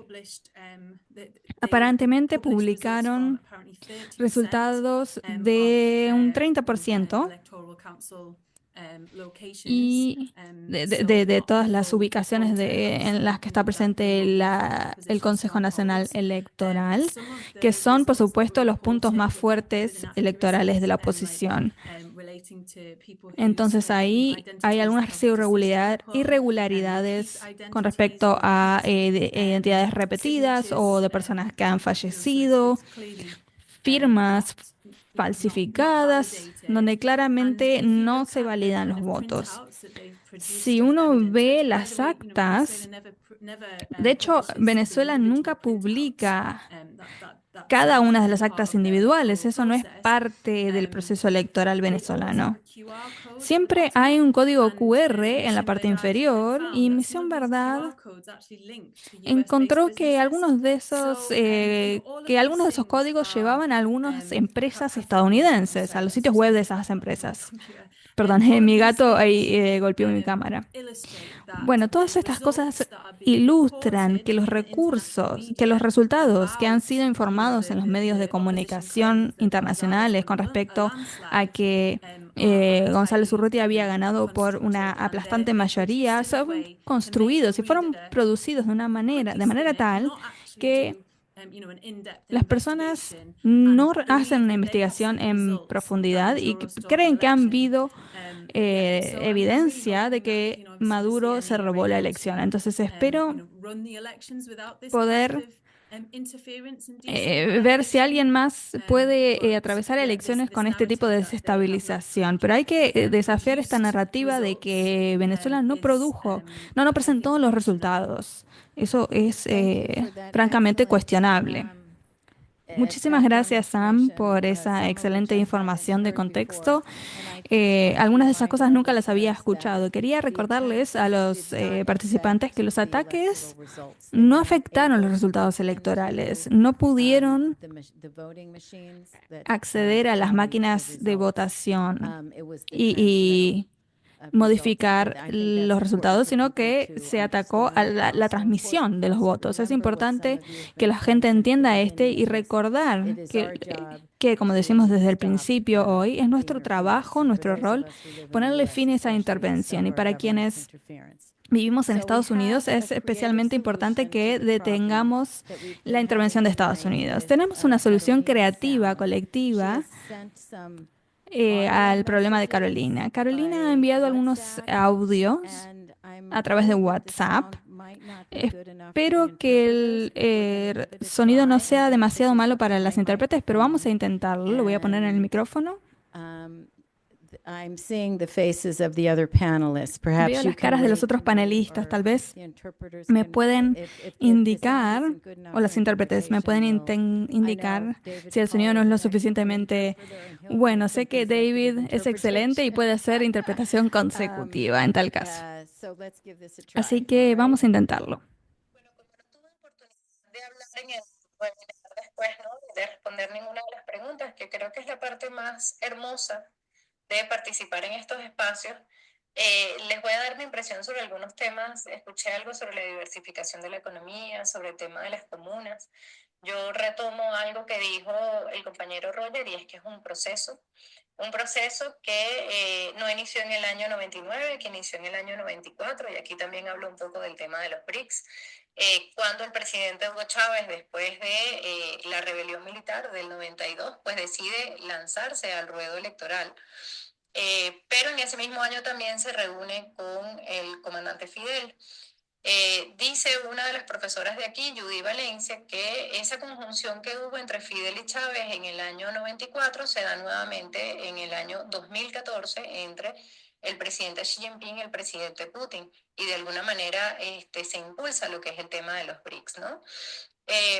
Aparentemente publicaron resultados de un 30% y de todas las ubicaciones en las que está presente el Consejo Nacional Electoral, que son, por supuesto, los puntos más fuertes electorales de la oposición. Entonces ahí hay algunas irregularidades con respecto a identidades repetidas o de personas que han fallecido, firmas falsificadas, donde claramente no se validan los votos. Si uno ve las actas, de hecho, Venezuela nunca publica cada una de las actas individuales. Eso no es parte del proceso electoral venezolano. Siempre hay un código QR en la parte inferior y Misión Verdad encontró que algunos de esos códigos llevaban a algunas empresas estadounidenses, a los sitios web de esas empresas. Perdón, mi gato ahí golpeó mi cámara. Bueno, todas estas cosas ilustran que los resultados que han sido informados en los medios de comunicación internacionales con respecto a que González Urrutia había ganado por una aplastante mayoría son construidos y fueron producidos de manera tal que las personas no hacen una investigación en profundidad y creen que han habido evidencia de que Maduro se robó la elección. Entonces espero poder ver si alguien más puede atravesar elecciones con este tipo de desestabilización. Pero hay que desafiar esta narrativa de que Venezuela no presentó los resultados. Eso es francamente cuestionable. Muchísimas gracias, Sam, por esa excelente información de contexto. Algunas de esas cosas nunca las había escuchado. Quería recordarles a los participantes que los ataques no afectaron los resultados electorales. No pudieron acceder a las máquinas de votación y modificar los resultados, sino que se atacó a la transmisión de los votos. Es importante que la gente entienda y recordar que, como decimos desde el principio hoy, es nuestro trabajo, nuestro rol, ponerle fin a esa intervención. Y para quienes vivimos en Estados Unidos, es especialmente importante que detengamos la intervención de Estados Unidos. Tenemos una solución creativa, colectiva, al problema de Carolina. Carolina ha enviado algunos audios a través de WhatsApp. Espero que el sonido no sea demasiado malo para las intérpretes, pero vamos a intentarlo. Lo voy a poner en el micrófono. Veo las caras de los otros panelistas. Tal vez me pueden indicar, o los intérpretes me pueden indicar si el sonido no es lo suficientemente bueno. Sé que David es excelente y puede hacer interpretación consecutiva en tal caso. Así que vamos a intentarlo. De hablar en el webinar después, ¿no? De responder ninguna de las preguntas, que creo que es la parte más hermosa de participar en estos espacios. Les voy a dar mi impresión sobre algunos temas. Escuché algo sobre la diversificación de la economía, sobre el tema de las comunas. Yo retomo algo que dijo el compañero Roger, y es que es un proceso que no inició en el año 99, que inició en el año 94, y aquí también hablo un poco del tema de los BRICS. Cuando el presidente Hugo Chávez, después de la rebelión militar del 92, pues decide lanzarse al ruedo electoral. Pero en ese mismo año también se reúne con el comandante Fidel. Dice una de las profesoras de aquí, Judy Valencia, que esa conjunción que hubo entre Fidel y Chávez en el año 94 se da nuevamente en el año 2014 entre el presidente Xi Jinping y el presidente Putin, y de alguna manera se impulsa lo que es el tema de los BRICS, ¿no?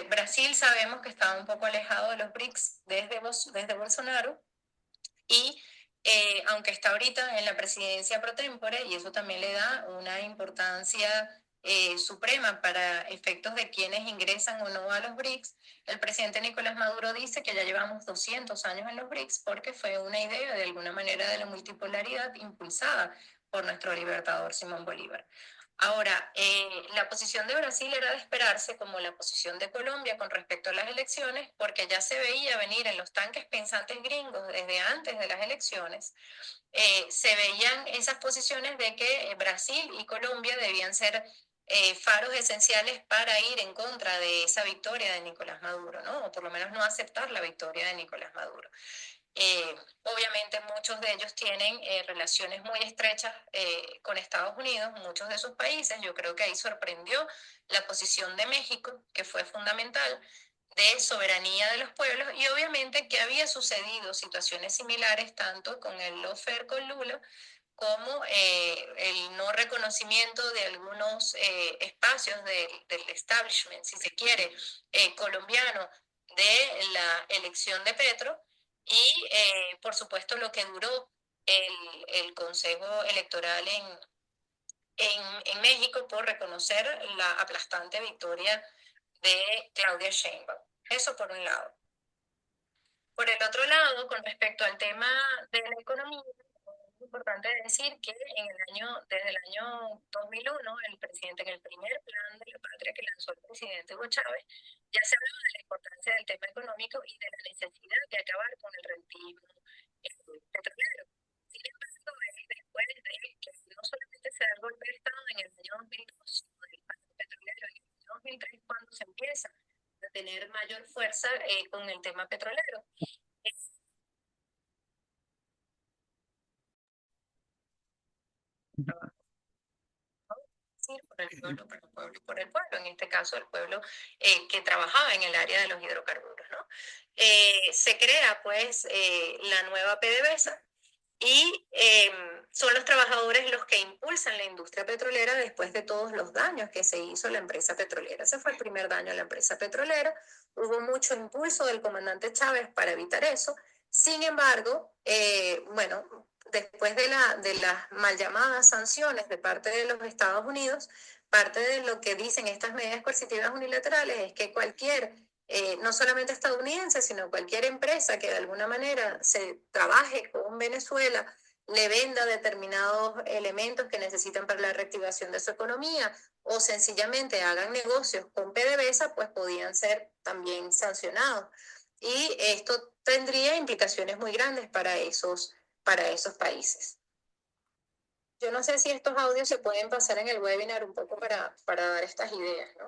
Brasil sabemos que estaba un poco alejado de los BRICS desde Bolsonaro, y aunque está ahorita en la presidencia pro tempore, y eso también le da una importancia suprema para efectos de quienes ingresan o no a los BRICS, el presidente Nicolás Maduro dice que ya llevamos 200 años en los BRICS porque fue una idea de alguna manera de la multipolaridad impulsada por nuestro libertador Simón Bolívar. Ahora, la posición de Brasil era de esperarse, como la posición de Colombia con respecto a las elecciones, porque ya se veía venir en los tanques pensantes gringos desde antes de las elecciones. Se veían esas posiciones de que Brasil y Colombia debían ser faros esenciales para ir en contra de esa victoria de Nicolás Maduro, ¿no? O por lo menos no aceptar la victoria de Nicolás Maduro. Obviamente muchos de ellos tienen relaciones muy estrechas con Estados Unidos, muchos de sus países. Yo creo que ahí sorprendió la posición de México, que fue fundamental, de soberanía de los pueblos, y obviamente que había sucedido situaciones similares tanto con el lawfare con Lula como el no reconocimiento de algunos espacios del establishment, si se quiere, colombiano, de la elección de Petro, y por supuesto lo que duró el Consejo Electoral en México por reconocer la aplastante victoria de Claudia Sheinbaum. Eso por un lado. Por el otro lado, con respecto al tema de la economía, es importante decir que desde el año 2001, el presidente, en el primer plan de la patria que lanzó el presidente Hugo Chávez, ya se hablaba de la importancia del tema económico y de la necesidad de acabar con el rentismo petrolero. Sin embargo, después de que no solamente se da el golpe de Estado en el año 2002, sino del pacto petrolero en el año 2003, cuando se empieza a tener mayor fuerza con el tema petrolero. Por el pueblo, por el pueblo y por el pueblo, en este caso el pueblo que trabajaba en el área de los hidrocarburos, ¿no? Se crea pues la nueva PDVSA, y son los trabajadores los que impulsan la industria petrolera después de todos los daños que se hizo a la empresa petrolera. Ese fue el primer daño a la empresa petrolera. Hubo mucho impulso del comandante Chávez para evitar eso. Sin embargo, después de las mal llamadas sanciones de parte de los Estados Unidos, parte de lo que dicen estas medidas coercitivas unilaterales es que cualquier, no solamente estadounidense, sino cualquier empresa que de alguna manera se trabaje con Venezuela, le venda determinados elementos que necesitan para la reactivación de su economía, o sencillamente hagan negocios con PDVSA, pues podían ser también sancionados. Y esto tendría implicaciones muy grandes para esos países. Yo no sé si estos audios se pueden pasar en el webinar un poco para dar estas ideas, ¿no?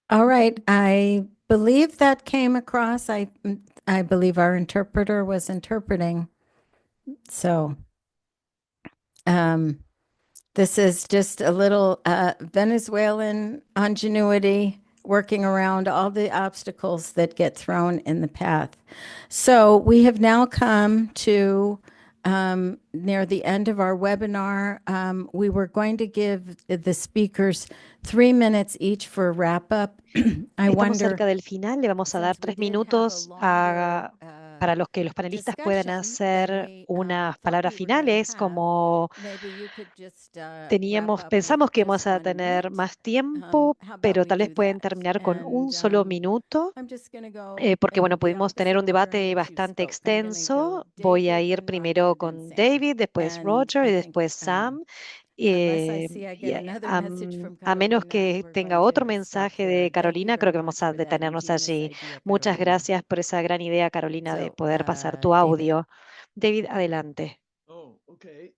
All right, I believe that came across. I believe our interpreter was interpreting. So this is just a little Venezuelan ingenuity working around all the obstacles that get thrown in the path. So we have now come to near the end of our webinar. We were going to give the speakers 3 minutes each for a wrap up. I Estamos wonder, cerca del final, le vamos a dar 3 minutos para los que los panelistas puedan hacer unas palabras finales, como pensamos que vamos a tener más tiempo, pero tal vez pueden terminar con un solo minuto, porque bueno, pudimos tener un debate bastante extenso. Voy a ir primero con David, después Roger y después Sam. A menos que tenga otro mensaje de Carolina, creo que vamos a detenernos allí. Muchas gracias por esa gran idea, Carolina, de poder pasar tu audio. David, adelante. Oh, okay.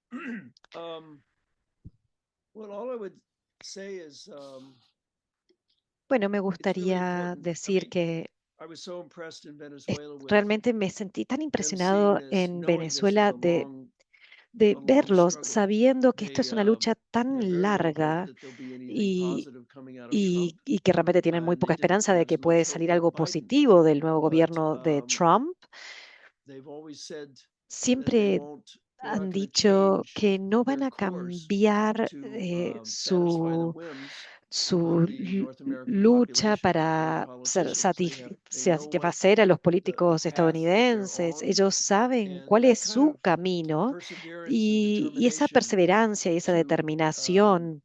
Well, all I would say is, Bueno, me gustaría decir que I was so impressed in Venezuela with realmente me sentí tan them impresionado seeing this, en knowing this is Venezuela a long, de a long verlos struggle. sabiendo que esto They, es una lucha they tan have very little hope larga that there'll be anything y, positive coming out of Trump, y que realmente tienen muy and they poca didn't esperanza de have que as puede much hope salir with algo Biden. positivo del nuevo But gobierno de Trump. they've always said that they Siempre won't, they're han not going to dicho change que no van their a course cambiar to satisfy the su whims su of the North American lucha population and para politicians. They know what satisfacer a los políticos the path that they're estadounidenses. on, Ellos saben and cuál that es kind su of camino perseverance and y esa determination perseverancia y esa to determinación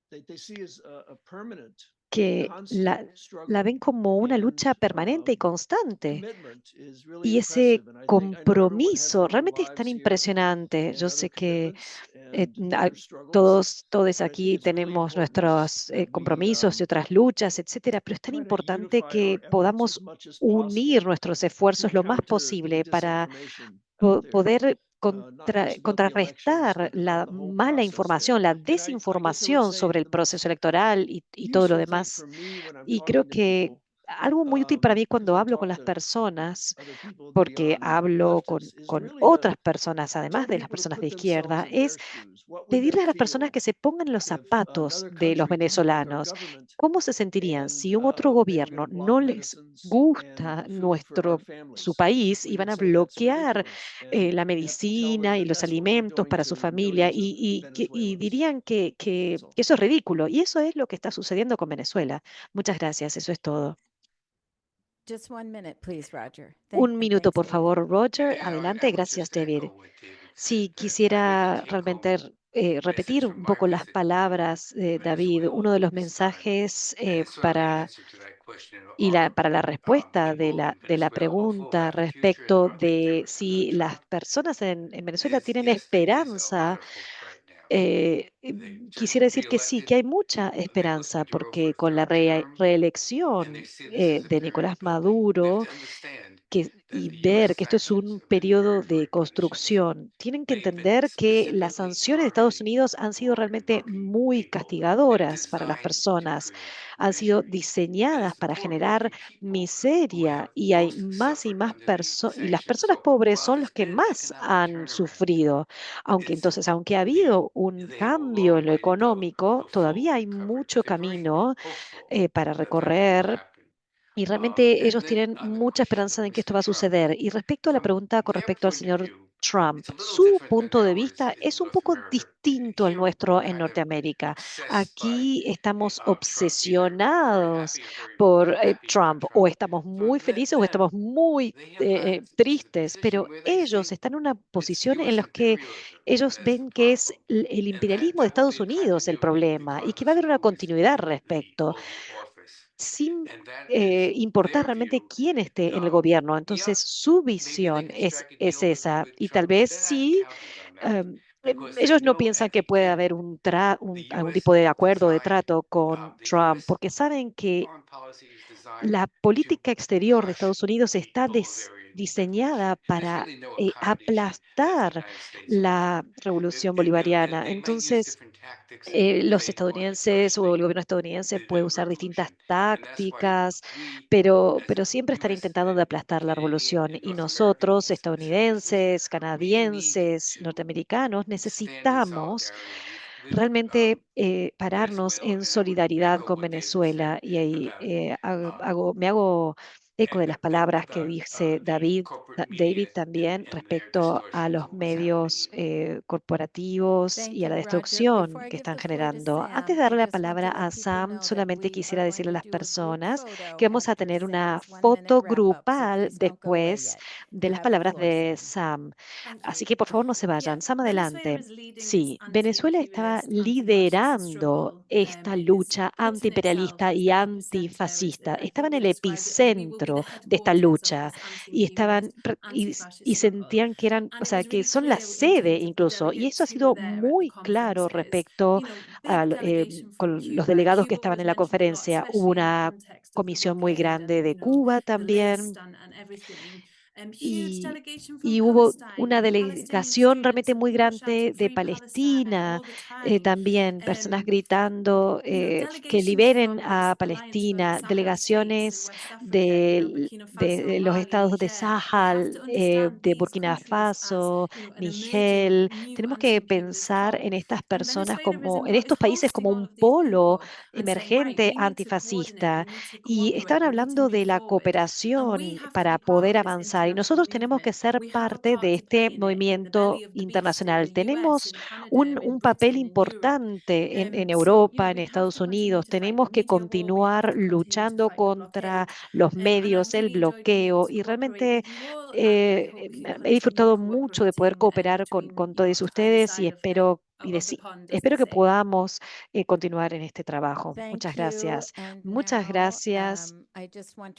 they see as a permanent, que constant la struggle ven como una and lucha permanente y constante. commitment is really Y ese impressive. And I know everyone has compromiso their own realmente es tan lives here impresionante. Yo and other sé que commitments eh, and a- other struggles, todos but I think aquí it's really tenemos important nuestros that we compromisos y otras luchas, etcétera, pero es tan try to importante unify our que efforts as podamos much as unir possible nuestros to esfuerzos lo más counter the posible para disinformation out there. poder Not just about the elections, contrarrestar but la about the whole mala process there. información, la And I guess I would desinformación say sobre el the most proceso electoral y todo lo useful thing demás. for me when I'm Y creo talking to que people, algo muy útil para mí because cuando I hablo con talk las to personas, other people porque beyond hablo leftists, is con really otras personas, además tell de las people to personas de put themselves izquierda, in their es shoes. What would they pedirle a las personas feel que se pongan en los if zapatos another de los country didn't like our venezolanos. government ¿Cómo se sentirían and si un otro they were gobierno going to block no les medicines and gusta food for our su families? país y We van would a say that's bloquear ridiculous. And la you have to tell them medicina y that los that's what we're alimentos doing para su to familia millions of y Venezuelans? dirían que eso es ridículo? Y eso es lo que está sucediendo con Venezuela. Muchas gracias, eso es todo. just 1 minute, please, Roger. Un minuto, Thanks, por David. favor, Roger. Adelante. Gracias, David. Sí, quisiera realmente repetir un poco las palabras de David. Uno de los mensajes para la respuesta de la pregunta respecto de si las personas en Venezuela tienen esperanza. Quisiera decir que sí, que hay mucha esperanza, porque con la reelección de Nicolás Maduro y ver que esto es un periodo de construcción, tienen que entender que las sanciones de Estados Unidos han sido realmente muy castigadoras para las personas, han sido diseñadas para generar miseria y hay más y más personas, y las personas pobres son los que más han sufrido. Aunque ha habido un cambio en lo económico, todavía hay mucho camino para recorrer y realmente ellos tienen mucha esperanza en que esto va a suceder. Y respecto a la pregunta con respecto al señor Trump, su punto de vista es un poco distinto al nuestro en Norteamérica. Aquí estamos obsesionados por Trump, o estamos muy felices o estamos muy tristes, pero ellos están en una posición en la que ellos ven que es el imperialismo de Estados Unidos el problema y que va a haber una continuidad al respecto sin importar realmente quién esté en el gobierno. Entonces, su visión es esa. Y tal vez sí, ellos no piensan que puede haber algún tipo de acuerdo, de trato con Trump, porque saben que la política exterior de Estados Unidos está diseñada para aplastar la revolución bolivariana. Entonces, los estadounidenses o el gobierno estadounidense puede usar distintas tácticas, pero siempre están intentando de aplastar la revolución. Y nosotros, estadounidenses, canadienses, norteamericanos, necesitamos realmente pararnos en solidaridad con Venezuela. Y ahí me hago eco de las palabras que dice David también respecto a los medios corporativos y a la destrucción que están generando. Antes de darle la palabra a Sam, solamente quisiera decirle a las personas que vamos a tener una foto grupal después de las palabras de Sam. Así que por favor no se vayan. Sam, adelante. Sí, Venezuela estaba liderando esta lucha antiimperialista y antifascista. Estaba en el epicentro de esta lucha y y sentían que eran, o sea, que son la sede incluso. Y eso ha sido muy claro respecto con los delegados que estaban en la conferencia. Hubo una comisión muy grande de Cuba también y, y hubo una delegación realmente muy grande de Palestina, también personas gritando que liberen a Palestina, delegaciones de los estados de Sahel, de Burkina Faso, Níger. Tenemos que pensar en estas personas como, en estos países como un polo emergente antifascista y estaban hablando de la cooperación para poder avanzar y nosotros tenemos que ser parte de este movimiento internacional. Tenemos un papel importante en Europa, en Estados Unidos. Tenemos que continuar luchando contra los medios, el bloqueo y realmente he disfrutado mucho de poder cooperar con todos ustedes y espero que podamos continuar en este trabajo. Muchas gracias. Muchas gracias.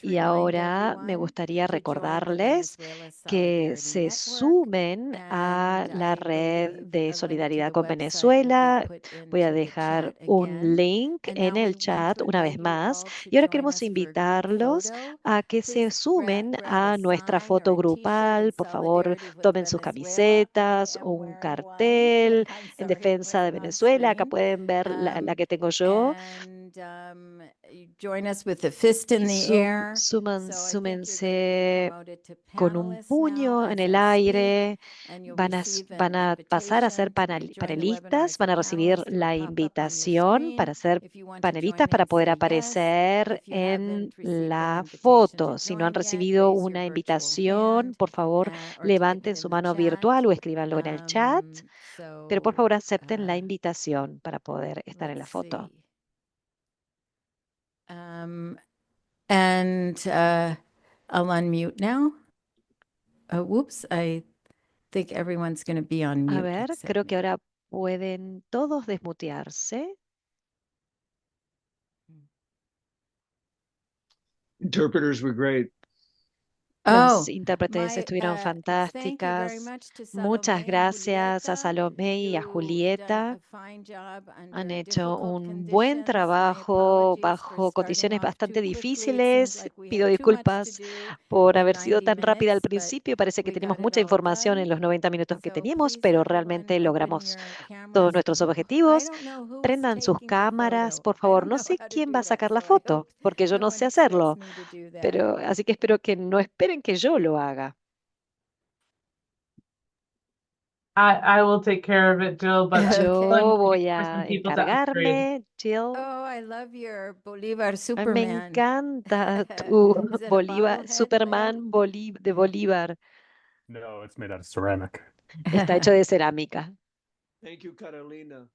Y ahora me gustaría recordarles que se sumen a la red de solidaridad con Venezuela. Voy a dejar un link en el chat una vez más. Y ahora queremos invitarlos a que se sumen a nuestra foto grupal. Por favor, tomen sus camisetas o un cartel en defensa de Venezuela. Acá pueden ver la que tengo yo. Súmense con un puño en el aire, van a pasar a ser panelistas, van a recibir la invitación para ser panelistas para poder aparecer en la foto. Si no han recibido una invitación, por favor, levanten su mano virtual o escríbanlo en el chat, pero por favor acepten la invitación para poder estar en la foto. I'll unmute now. Whoops, I think everyone's going to be on mute. A ver, creo que ahora pueden todos desmutearse. Interpreters were great. Las intérpretes estuvieron fantásticas. Muchas gracias a Salomé y a Julieta. Han hecho un buen trabajo bajo condiciones bastante difíciles. Pido disculpas por haber sido tan rápida al principio. Parece que teníamos mucha información en los 90 minutos que teníamos, pero realmente logramos todos nuestros objetivos. Prendan sus cámaras, por favor. No sé quién va a sacar la foto, porque yo no sé hacerlo. Pero así que espero que no esperen que yo lo haga. I will take care of it, Jill, but yo voy a encargarme, Jill. Oh, I love your Bolívar Me Superman. encanta tu Bolívar, Superman de Bolívar. No, it's made out of ceramic. Está hecho de cerámica. Thank you, Carolina.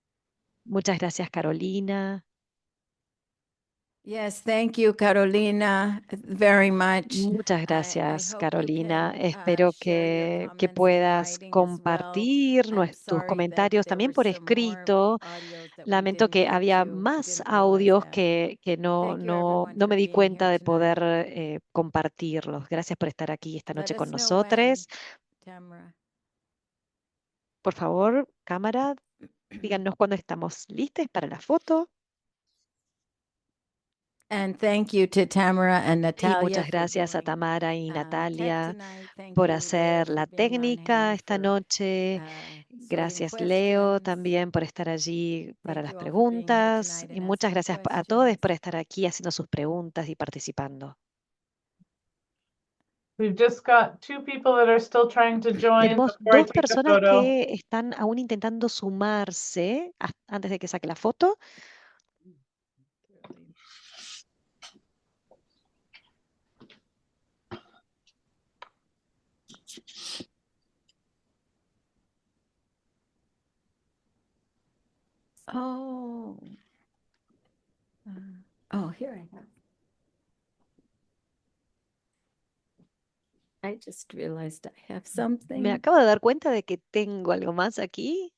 Muchas gracias, Carolina. Yes, thank you, Carolina, very much. Muchas gracias, Carolina. Espero que puedas compartir tus comentarios también por escrito. Lamento que había más audios que no me di cuenta de poder compartirlos. Gracias por estar aquí esta noche con nosotros. Por favor, cámara, díganos cuándo estamos listos para la foto. And thank you to Tamara and Y Natalia muchas for gracias a doing Tamara y tech Natalia tonight. Thank por you, hacer Leo, la for being on técnica hand, esta for noche. sorting Gracias, Leo, questions. también por estar allí para Thank las you all for being here preguntas. tonight Y and muchas asking gracias a todos questions. por estar aquí haciendo sus preguntas y participando. We've just got 2 people that are still trying to join Tenemos before I dos take the personas photo. que están aún intentando sumarse antes de que saque la foto. Oh. Oh, here I have. I just realized I have Me something. acabo de dar cuenta de que tengo algo más aquí.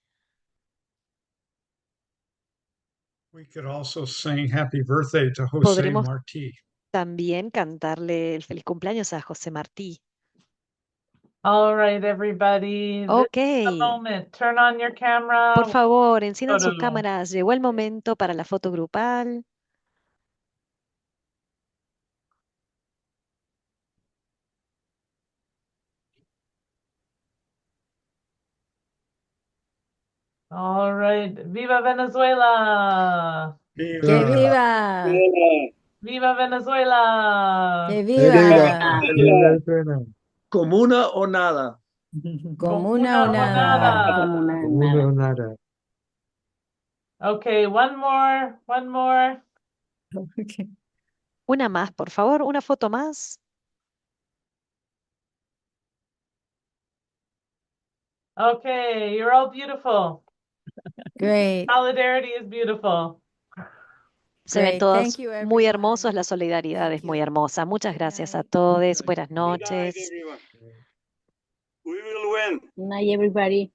We could also sing happy birthday to Jose Podremos Martí. también cantarle el feliz cumpleaños a José Martí. All right, everybody. This Ok, is the moment. Turn on your camera. por favor, enciendan sus Photo. cámaras. Llegó el momento para la foto grupal. All right. Viva Venezuela. ¡Que viva! Viva Venezuela. ¡Que viva! ¿Comuna o nada? Comuna o nada. Comuna o nada. Okay, one more. One more. Okay. Una más, por favor, una foto más. Okay, you're all beautiful. Great. Solidarity is beautiful. Se ven Great. todos Thank you, muy everyone. hermosos, la solidaridad es muy hermosa. Muchas gracias a todos, buenas noches. We will win. Good night, everybody.